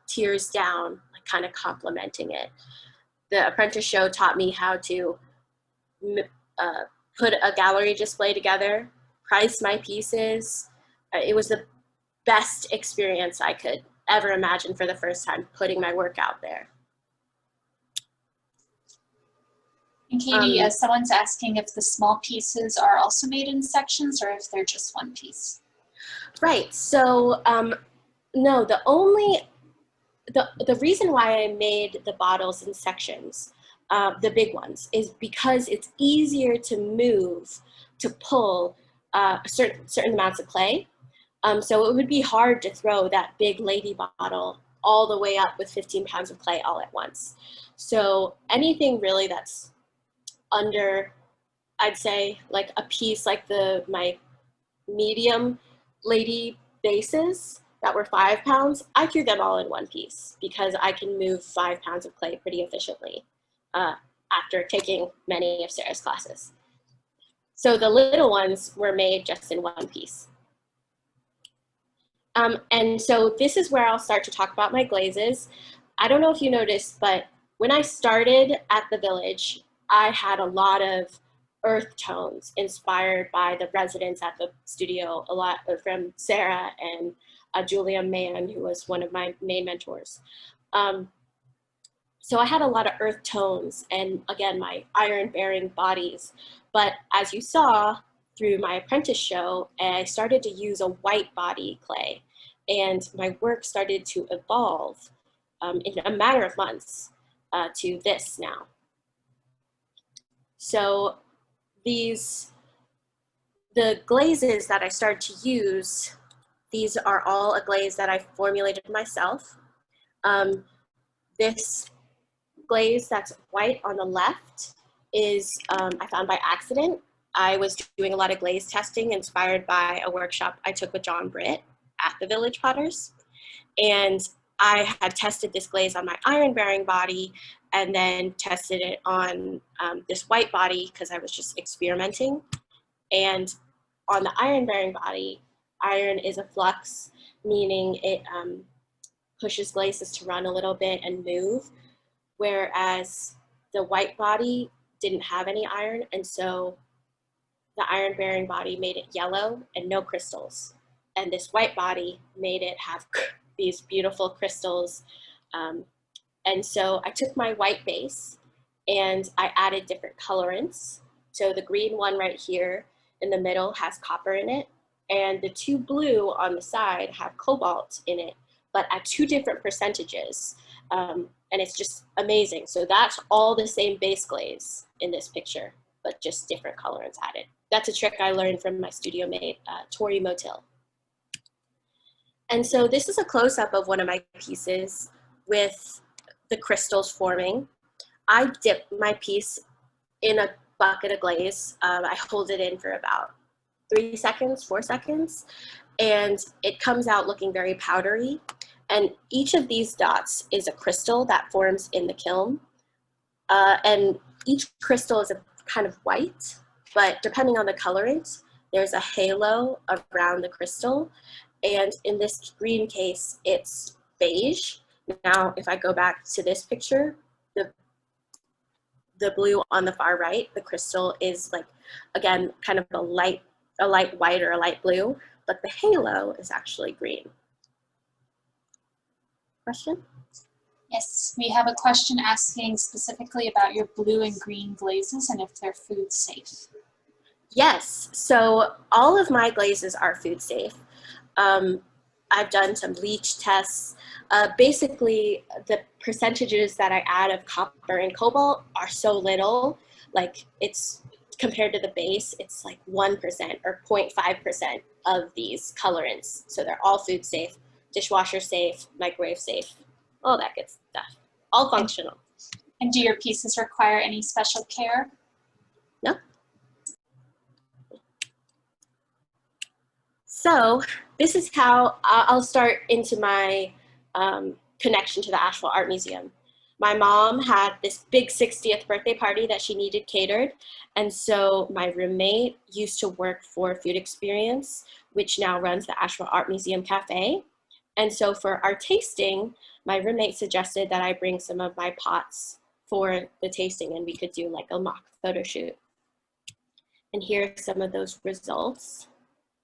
Speaker 2: tiers down, like kind of complementing it. The apprentice show taught me how to put a gallery display together, price my pieces. It was the best experience I could ever imagine for the first time, putting my work out there.
Speaker 1: And Katie, someone's asking if the small pieces are also made in sections or if they're just one piece.
Speaker 2: Right, so no, the reason why I made the bottles in sections, the big ones, is because it's easier to move, to pull certain amounts of clay. So it would be hard to throw that big lady bottle all the way up with 15 pounds of clay all at once. So anything really that's under, I'd say like a piece like my medium lady bases that were 5 pounds, I threw them all in one piece because I can move 5 pounds of clay pretty efficiently after taking many of Sarah's classes. So the little ones were made just in one piece. And so this is where I'll start to talk about my glazes. I don't know if you noticed, but when I started at the village, I had a lot of earth tones inspired by the residents at the studio, a lot from Sarah and Julia Mann, who was one of my main mentors. So I had a lot of earth tones and, again, my iron-bearing bodies. But as you saw through my apprentice show, I started to use a white body clay, and my work started to evolve in a matter of months to this now. So the glazes that I started to use, these are all a glaze that I formulated myself. This glaze that's white on the left is I found by accident. I was doing a lot of glaze testing inspired by a workshop I took with John Britt at the Village Potters. And I had tested this glaze on my iron-bearing body and then tested it on this white body because I was just experimenting. And on the iron-bearing body, iron is a flux, meaning it pushes glazes to run a little bit and move, whereas the white body didn't have any iron, and so the iron-bearing body made it yellow and no crystals. And this white body made it have these beautiful crystals. And so I took my white base and I added different colorants. So the green one right here in the middle has copper in it, and the two blue on the side have cobalt in it, but at 2 different percentages. And it's just amazing. So that's all the same base glaze in this picture, but just different colorants added. That's a trick I learned from my studio mate, Tori Motil. And so this is a close-up of one of my pieces with the crystals forming. I dip my piece in a bucket of glaze. I hold it in for about 3 seconds, 4 seconds, and it comes out looking very powdery. And each of these dots is a crystal that forms in the kiln. And each crystal is a kind of white, but depending on the colorant, there's a halo around the crystal. And in this green case, it's beige. Now, if I go back to this picture, the blue on the far right, the crystal is like, again, kind of a light white or a light blue, but the halo is actually green. Question?
Speaker 1: Yes, we have a question asking specifically about your blue and green glazes and if they're food safe.
Speaker 2: Yes, so all of my glazes are food safe. I've done some leach tests. Basically, the percentages that I add of copper and cobalt are so little, like it's compared to the base, it's like 1% or 0.5% of these colorants. So they're all food safe, dishwasher safe, microwave safe, all that good stuff, all functional.
Speaker 1: And do your pieces require any special care?
Speaker 2: No. So this is how I'll start into my connection to the Asheville Art Museum. My mom had this big 60th birthday party that she needed catered. And so my roommate used to work for Food Experience, which now runs the Asheville Art Museum Cafe. And so for our tasting, my roommate suggested that I bring some of my pots for the tasting and we could do like a mock photo shoot. And here are some of those results.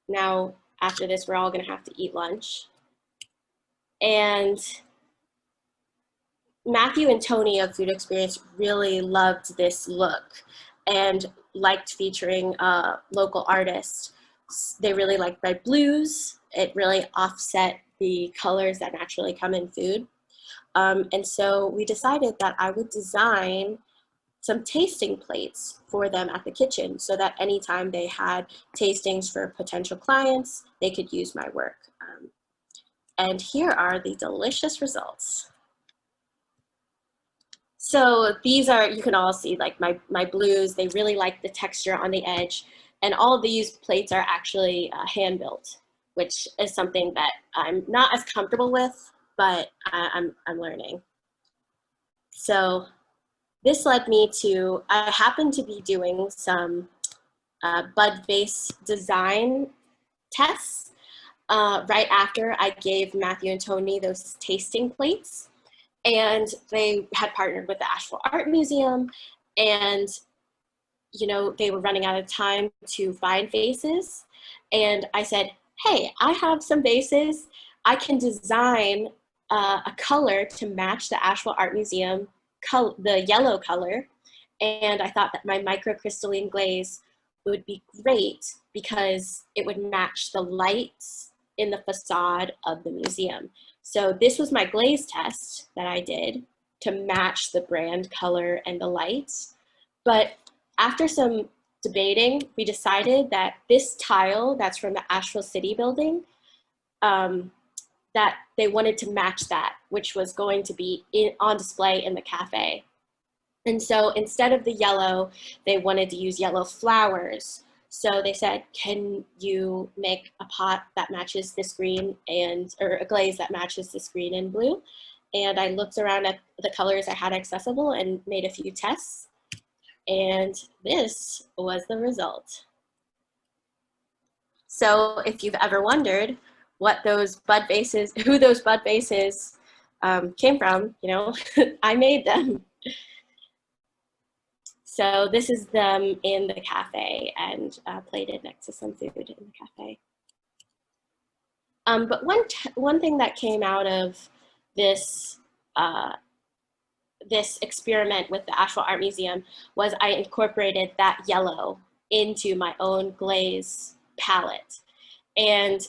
Speaker 2: Now, after this, we're all gonna have to eat lunch. And Matthew and Tony of Food Experience really loved this look and liked featuring local artists. They really liked my blues. It really offset the colors that naturally come in food. And so we decided that I would design some tasting plates for them at the kitchen so that anytime they had tastings for potential clients, they could use my work. And here are the delicious results. So these are, you can all see like my blues, they really like the texture on the edge. And all of these plates are actually hand built, which is something that I'm not as comfortable with, but I'm learning. So this led me to, I happened to be doing some bud vase design tests right after I gave Matthew and Tony those tasting plates. And they had partnered with the Asheville Art Museum, and you know, they were running out of time to find vases. And I said, hey, I have some vases. I can design a color to match the Asheville Art Museum, the yellow color. And I thought that my microcrystalline glaze would be great because it would match the lights in the facade of the museum. So this was my glaze test that I did to match the brand color and the lights. But after some debating, we decided that this tile that's from the Asheville City building, that they wanted to match that, which was going to be on display in the cafe. And so instead of the yellow, they wanted to use yellow flowers. So they said, can you make a pot that matches this green or a glaze that matches this green and blue? And I looked around at the colors I had accessible and made a few tests. And this was the result. So if you've ever wondered what those bud vases, who those bud vases came from, you know, I made them. So this is them in the cafe and plated next to some food in the cafe. But one thing that came out of this this experiment with the Asheville Art Museum was I incorporated that yellow into my own glaze palette. And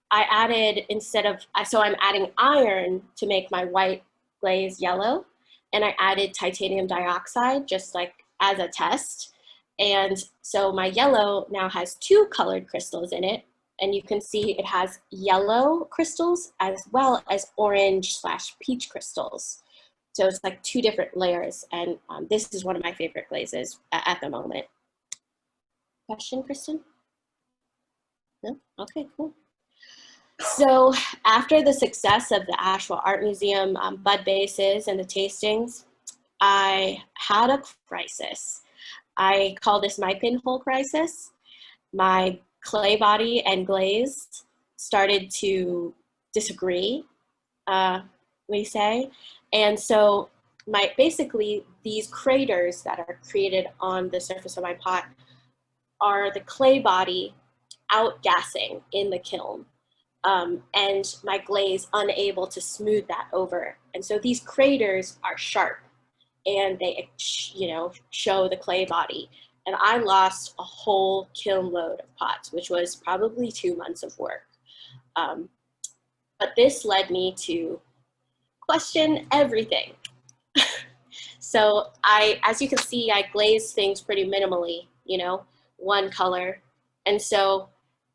Speaker 2: I added, so I'm adding iron to make my white glaze yellow. And I added titanium dioxide just like as a test. And so my yellow now has 2 colored crystals in it. And you can see it has yellow crystals as well as orange/peach crystals. So it's like 2 different layers. And this is one of my favorite glazes at the moment. Question, Kristen? No? Okay, cool. So after the success of the Asheville Art Museum bud bases and the tastings, I had a crisis. I call this my pinhole crisis. My clay body and glaze started to disagree, we say. And so basically these craters that are created on the surface of my pot are the clay body outgassing in the kiln. And my glaze unable to smooth that over. And so these craters are sharp and they, you know, show the clay body. And I lost a whole kiln load of pots, which was probably 2 months of work. But this led me to question everything. So as you can see, I glaze things pretty minimally, you know, 1 color. And so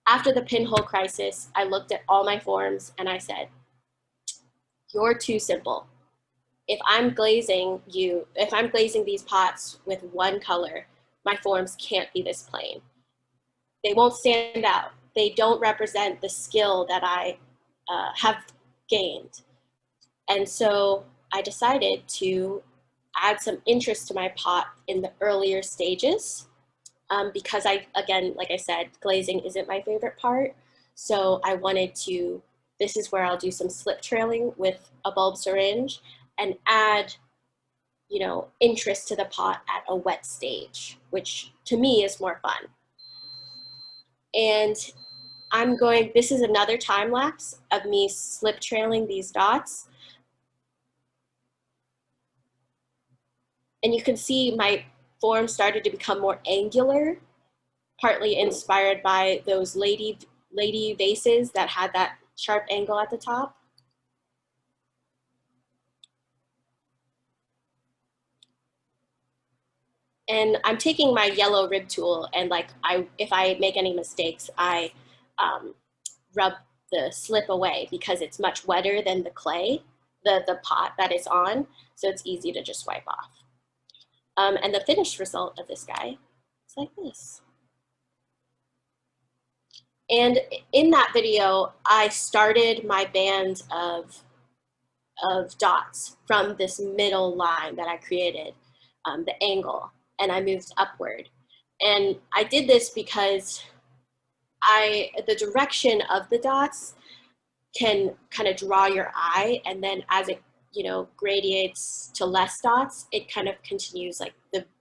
Speaker 2: after the pinhole crisis, I looked at all my forms and I said, you're too simple. If I'm glazing these pots with 1 color, my forms can't be this plain. They won't stand out. They don't represent the skill that I have gained. And so I decided to add some interest to my pot in the earlier stages. Because again, like I said, glazing isn't my favorite part. So I wanted to, this is where I'll do some slip trailing with a bulb syringe and add, you know, interest to the pot at a wet stage, which to me is more fun. And this is another time lapse of me slip trailing these dots. And you can see my form started to become more angular, partly inspired by those lady vases that had that sharp angle at the top. And I'm taking my yellow rib tool and if I make any mistakes, I rub the slip away because it's much wetter than the clay, the pot that it's on. So it's easy to just wipe off. And the finished result of this guy is like this. And in that video, I started my band of dots from this middle line that I created, the angle, and I moved upward. And I did this because the direction of the dots can kind of draw your eye, and then as it, you know, gradiates to less dots, it kind of continues like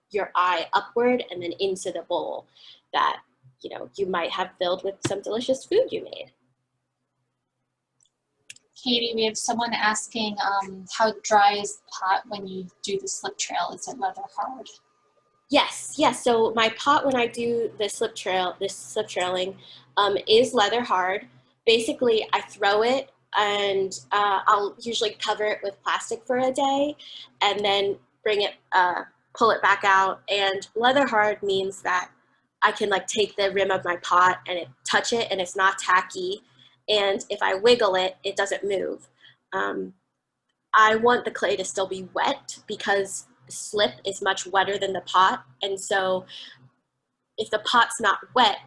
Speaker 2: your eye upward and then into the bowl that, you know, you might have filled with some delicious food you made.
Speaker 1: Katie, we have someone asking how dry is the pot when you do the slip trail? Is it leather hard?
Speaker 2: Yes. So my pot, when I do the slip trailing, is leather hard. Basically, I throw it and I'll usually cover it with plastic for a day and then pull it back out. And leather hard means that I can take the rim of my pot and touch it and it's not tacky. And if I wiggle it, it doesn't move. I want the clay to still be wet because slip is much wetter than the pot. And so if the pot's not wet,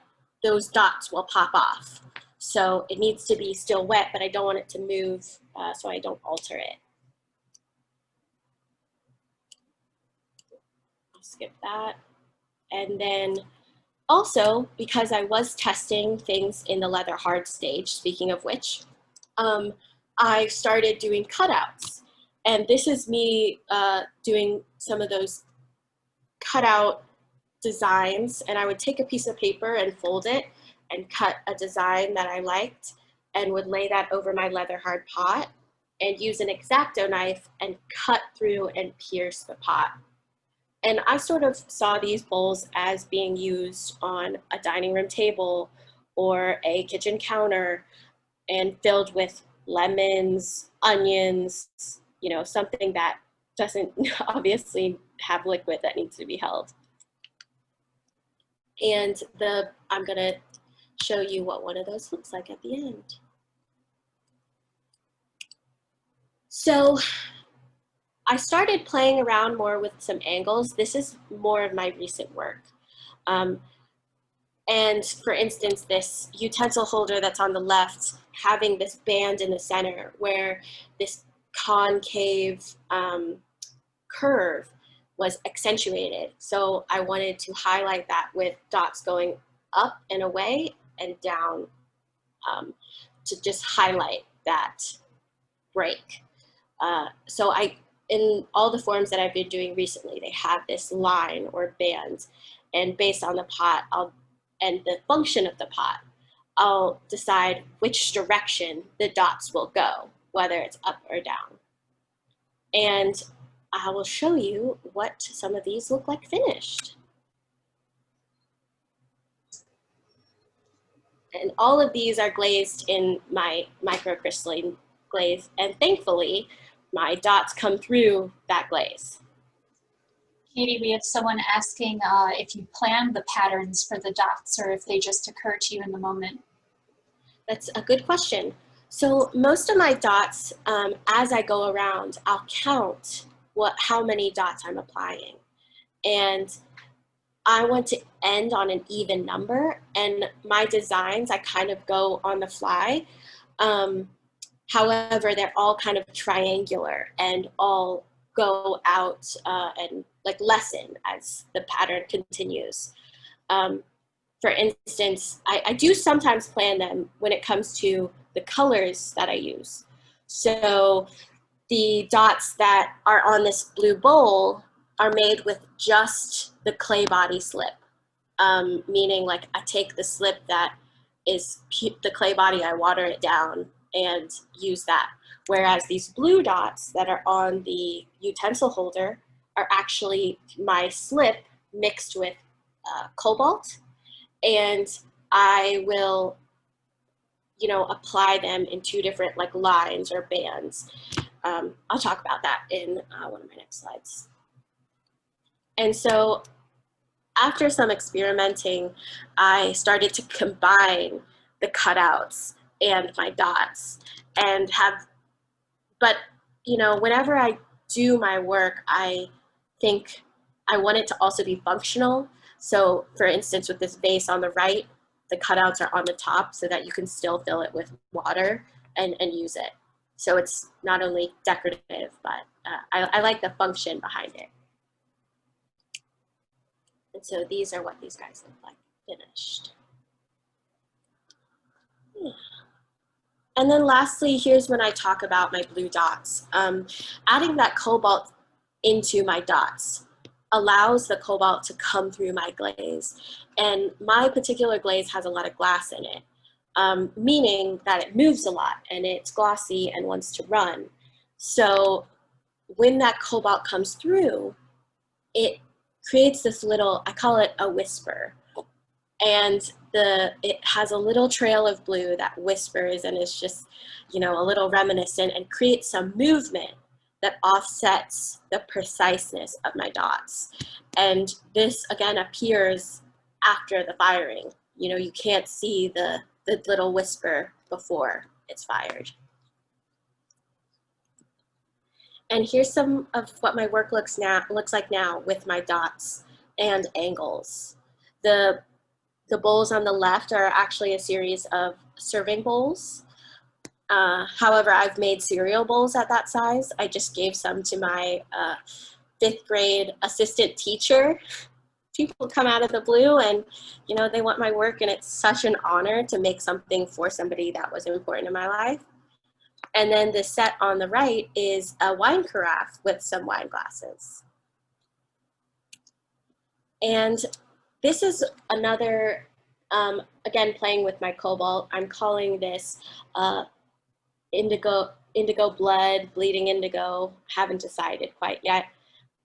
Speaker 2: those dots will pop off. So it needs to be still wet, but I don't want it to move, so I don't alter it. I'll skip that. And then Also, because I was testing things in the leather hard stage, speaking of which, I started doing cutouts. And this is me doing some of those cutout designs, and I would take a piece of paper and fold it and cut a design that I liked and would lay that over my leather hard pot and use an X-Acto knife and cut through and pierce the pot. And I sort of saw these bowls as being used on a dining room table or a kitchen counter and filled with lemons, onions, you know, something that doesn't obviously have liquid that needs to be held. And I'm gonna show you what one of those looks like at the end. So I started playing around more with some angles. This is more of my recent work. And for instance, this utensil holder that's on the left, having this band in the center where this concave curve was accentuated. So I wanted to highlight that with dots going up and away and down to just highlight that break. So in all the forms that I've been doing recently, they have this line or band, and based on the pot and the function of the pot, I'll decide which direction the dots will go, whether it's up or down. And I will show you what some of these look like finished. And all of these are glazed in my microcrystalline glaze, and thankfully, my dots come through that glaze.
Speaker 1: Katie, we have someone asking if you planned the patterns for the dots or if they just occur to you in the moment.
Speaker 2: That's a good question. So most of my dots, as I go around, I'll count how many dots I'm applying. And I want to end on an even number, and my designs, I kind of go on the fly. However, they're all kind of triangular and all go out and like lessen as the pattern continues. For instance, I do sometimes plan them when it comes to the colors that I use. So the dots that are on this blue bowl are made with just the clay body slip, meaning like I take the slip that is the clay body, I water it down and use that. Whereas these blue dots that are on the utensil holder are actually my slip mixed with cobalt, and I will, you know, apply them in two different like lines or bands. I'll talk about that in one of my next slides. And so after some experimenting, I started to combine the cutouts and my dots and but you know, whenever I do my work, I think I want it to also be functional. So for instance, with this vase on the right, the cutouts are on the top so that you can still fill it with water and use it. So it's not only decorative, but I like the function behind it. And so these are what these guys look like finished. And then lastly, here's when I talk about my blue dots. Adding that cobalt into my dots allows the cobalt to come through my glaze. And my particular glaze has a lot of glass in it, meaning that it moves a lot and it's glossy and wants to run. So when that cobalt comes through, it creates this little, I call it a whisper. And it has a little trail of blue that whispers and is just, you know, a little reminiscent and creates some movement that offsets the preciseness of my dots. And this again appears after the firing. You know, you can't see the little whisper before it's fired. And here's some of what my work looks like now with my dots and angles. The bowls on the left are actually a series of serving bowls. However, I've made cereal bowls at that size. I just gave some to my 5th grade assistant teacher people come out of the blue and, you know, they want my work, and it's such an honor to make something for somebody that was important in my life. And then the set on the right is a wine carafe with some wine glasses. And this is another, again, playing with my cobalt. I'm calling this indigo blood, bleeding indigo. Haven't decided quite yet.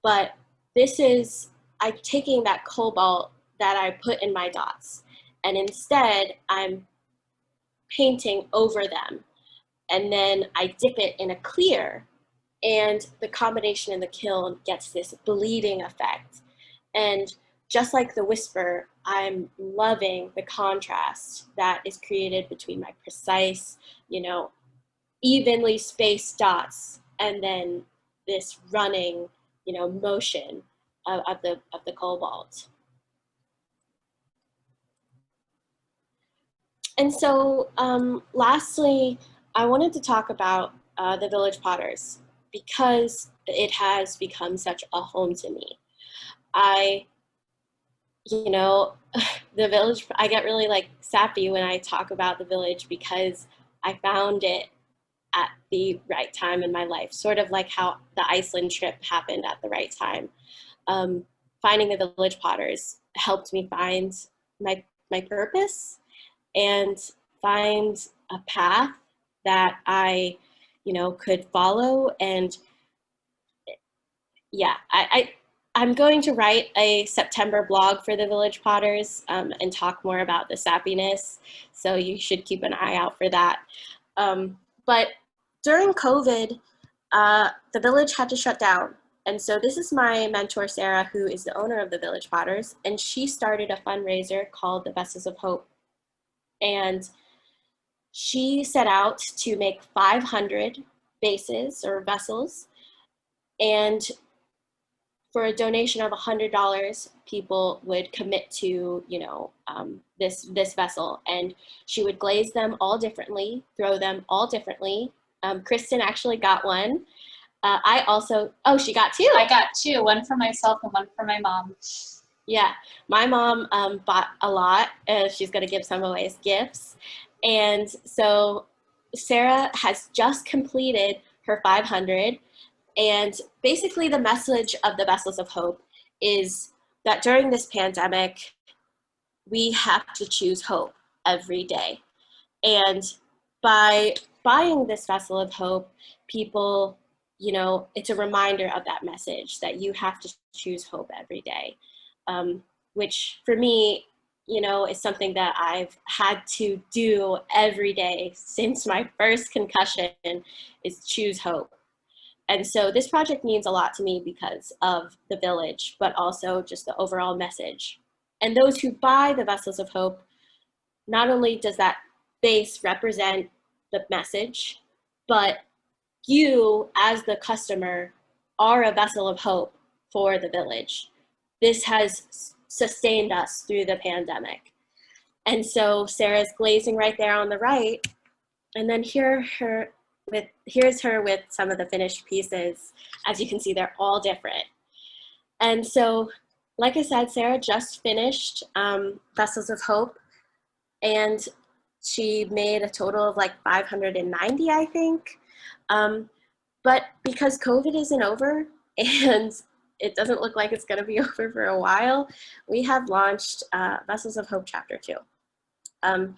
Speaker 2: But this is, I'm taking that cobalt that I put in my dots, and instead I'm painting over them. And then I dip it in a clear, and the combination in the kiln gets this bleeding effect. And just like the Whisper, I'm loving the contrast that is created between my precise, you know, evenly spaced dots, and then this running, you know, motion of the cobalt. And so lastly, I wanted to talk about the Village Potters, because it has become such a home to me. You know, the Village, I get really like sappy when I talk about the Village, because I found it at the right time in my life, sort of like how the Iceland trip happened at the right time. Finding the Village Potters helped me find my purpose and find a path that I, you know, could follow. And yeah, I'm going to write a September blog for the Village Potters and talk more about the sappiness. So you should keep an eye out for that. But during COVID, the Village had to shut down. And so this is my mentor, Sarah, who is the owner of the Village Potters. And she started a fundraiser called the Vessels of Hope. And she set out to make 500 vases or vessels. And for a donation of $100, people would commit to, you know, this vessel, and she would glaze them all differently, throw them all differently. Kristen actually got one. I also, oh, she got two.
Speaker 1: I got two, one for myself and one for my mom.
Speaker 2: Yeah, my mom bought a lot, and she's going to give some away as gifts. And so Sarah has just completed her 500. And basically the message of the Vessels of Hope is that during this pandemic, we have to choose hope every day. And by buying this Vessel of Hope, people, you know, it's a reminder of that message that you have to choose hope every day, which for me, you know, is something that I've had to do every day since my first concussion, is choose hope. And so this project means a lot to me because of the Village, but also just the overall message. And those who buy the Vessels of Hope, not only does that base represent the message, but you as the customer are a vessel of hope for the Village. This has sustained us through the pandemic. And so Sarah's glazing right there on the right. And then here's her with some of the finished pieces. As you can see, they're all different. And so, like I said, Sarah just finished Vessels of Hope, and she made a total of like 590, I think. But because COVID isn't over, and it doesn't look like it's going to be over for a while, we have launched Vessels of Hope Chapter 2.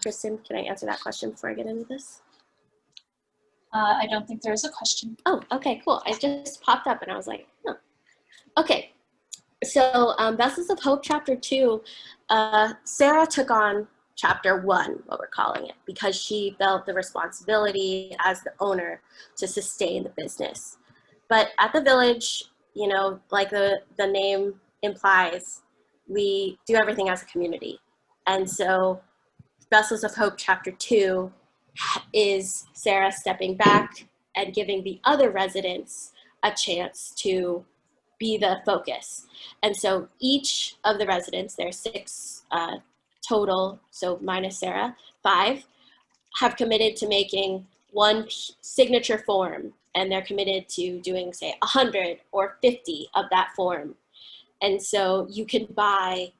Speaker 2: Kristen, can I answer that question before I get into this?
Speaker 1: I don't think there is a question.
Speaker 2: Oh, okay, cool. It just popped up and I was like, oh. Okay, so Vessels of Hope Chapter 2, Sarah took on Chapter 1, what we're calling it, because she felt the responsibility as the owner to sustain the business. But at the Village, you know, like the name implies, we do everything as a community. And so Vessels of Hope Chapter 2 is Sarah stepping back and giving the other residents a chance to be the focus. And so each of the residents, there's 6 total, so minus Sarah, 5, have committed to making one signature form, and they're committed to doing, say, 100 or 50 of that form. And so you can buy,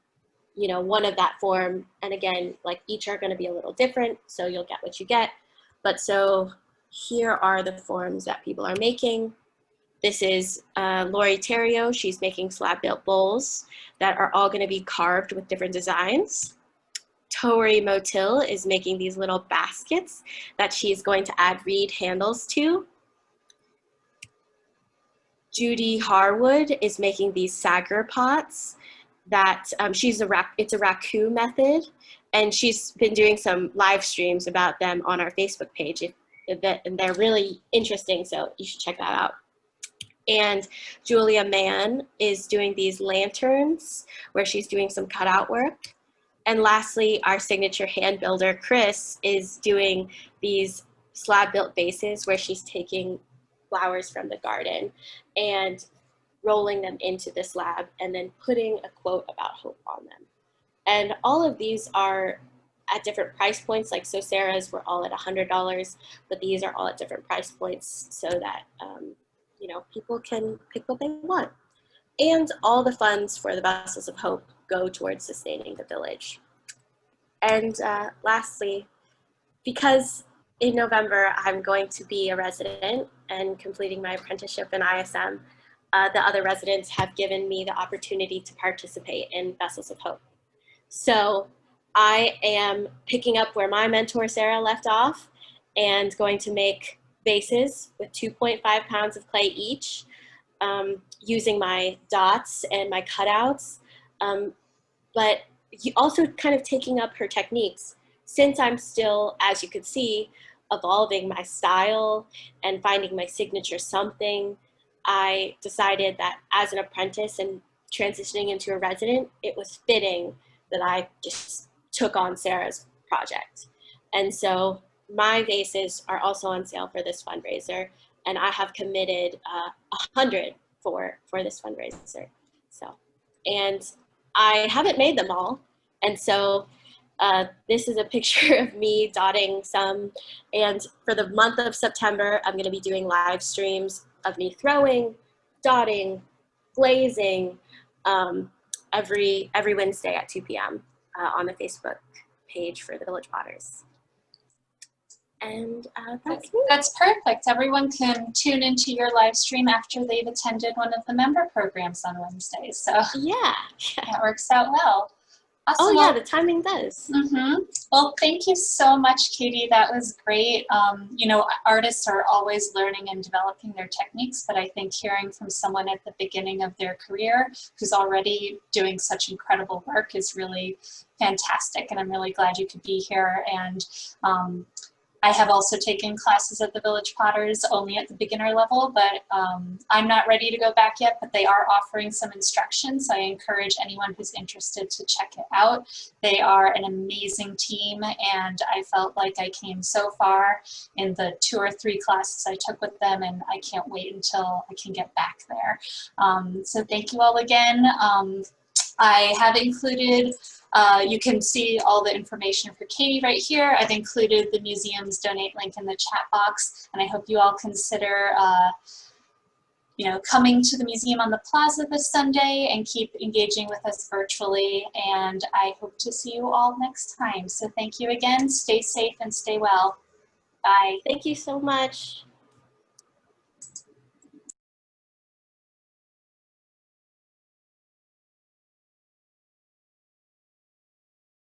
Speaker 2: you know, one of that form. And again, like each are going to be a little different, so you'll get what you get. But so here are the forms that people are making. This is Lori Terrio. She's making slab built bowls that are all going to be carved with different designs. Tori Motil is making these little baskets that she's going to add reed handles to. Judy Harwood is making these sagger pots that it's a raku method, and she's been doing some live streams about them on our Facebook page, and they're really interesting, so you should check that out. And Julia Mann is doing these lanterns where she's doing some cutout work. And lastly, our signature hand builder, Chris, is doing these slab built vases where she's taking flowers from the garden and rolling them into the slab and then putting a quote about hope on them. And all of these are at different price points. Like, so Sarah's were all at $100, but these are all at different price points so that, you know, people can pick what they want. And all the funds for the Vessels of Hope go towards sustaining the village. And lastly, because in November I'm going to be a resident and completing my apprenticeship in ISM, the other residents have given me the opportunity to participate in Vessels of Hope. So I am picking up where my mentor Sarah left off and going to make vases with 2.5 pounds of clay each, using my dots and my cutouts, but also kind of taking up her techniques. Since I'm still, as you could see, evolving my style and finding my signature something, I decided that as an apprentice and transitioning into a resident, it was fitting that I just took on Sarah's project. And so my vases are also on sale for this fundraiser, and I have committed 100 for this fundraiser. So, and I haven't made them all, and so this is a picture of me dotting some. And for the month of September, I'm going to be doing live streams of me throwing, dotting, glazing every Wednesday at 2 p.m. On the Facebook page for the Village Potters. And that's me.
Speaker 1: That's perfect. Everyone can tune into your live stream after they've attended one of the member programs on Wednesdays. So
Speaker 2: yeah,
Speaker 1: that works out well. Awesome.
Speaker 2: Oh yeah, the timing does.
Speaker 1: Well, thank you so much, Katie. That was great. You know, artists are always learning and developing their techniques, but I think hearing from someone at the beginning of their career who's already doing such incredible work is really fantastic, and I'm really glad you could be here. And I have also taken classes at the Village Potters only at the beginner level, but I'm not ready to go back yet, but they are offering some instruction, so I encourage anyone who's interested to check it out. They are an amazing team, and I felt like I came so far in the 2 or 3 classes I took with them, and I can't wait until I can get back there. So thank you all again. I have included, you can see all the information for Katie right here. I've included the museum's donate link in the chat box, and I hope you all consider you know, coming to the museum on the plaza this Sunday and keep engaging with us virtually, and I hope to see you all next time. So thank you again, stay safe and stay well. Bye.
Speaker 2: Thank you so much.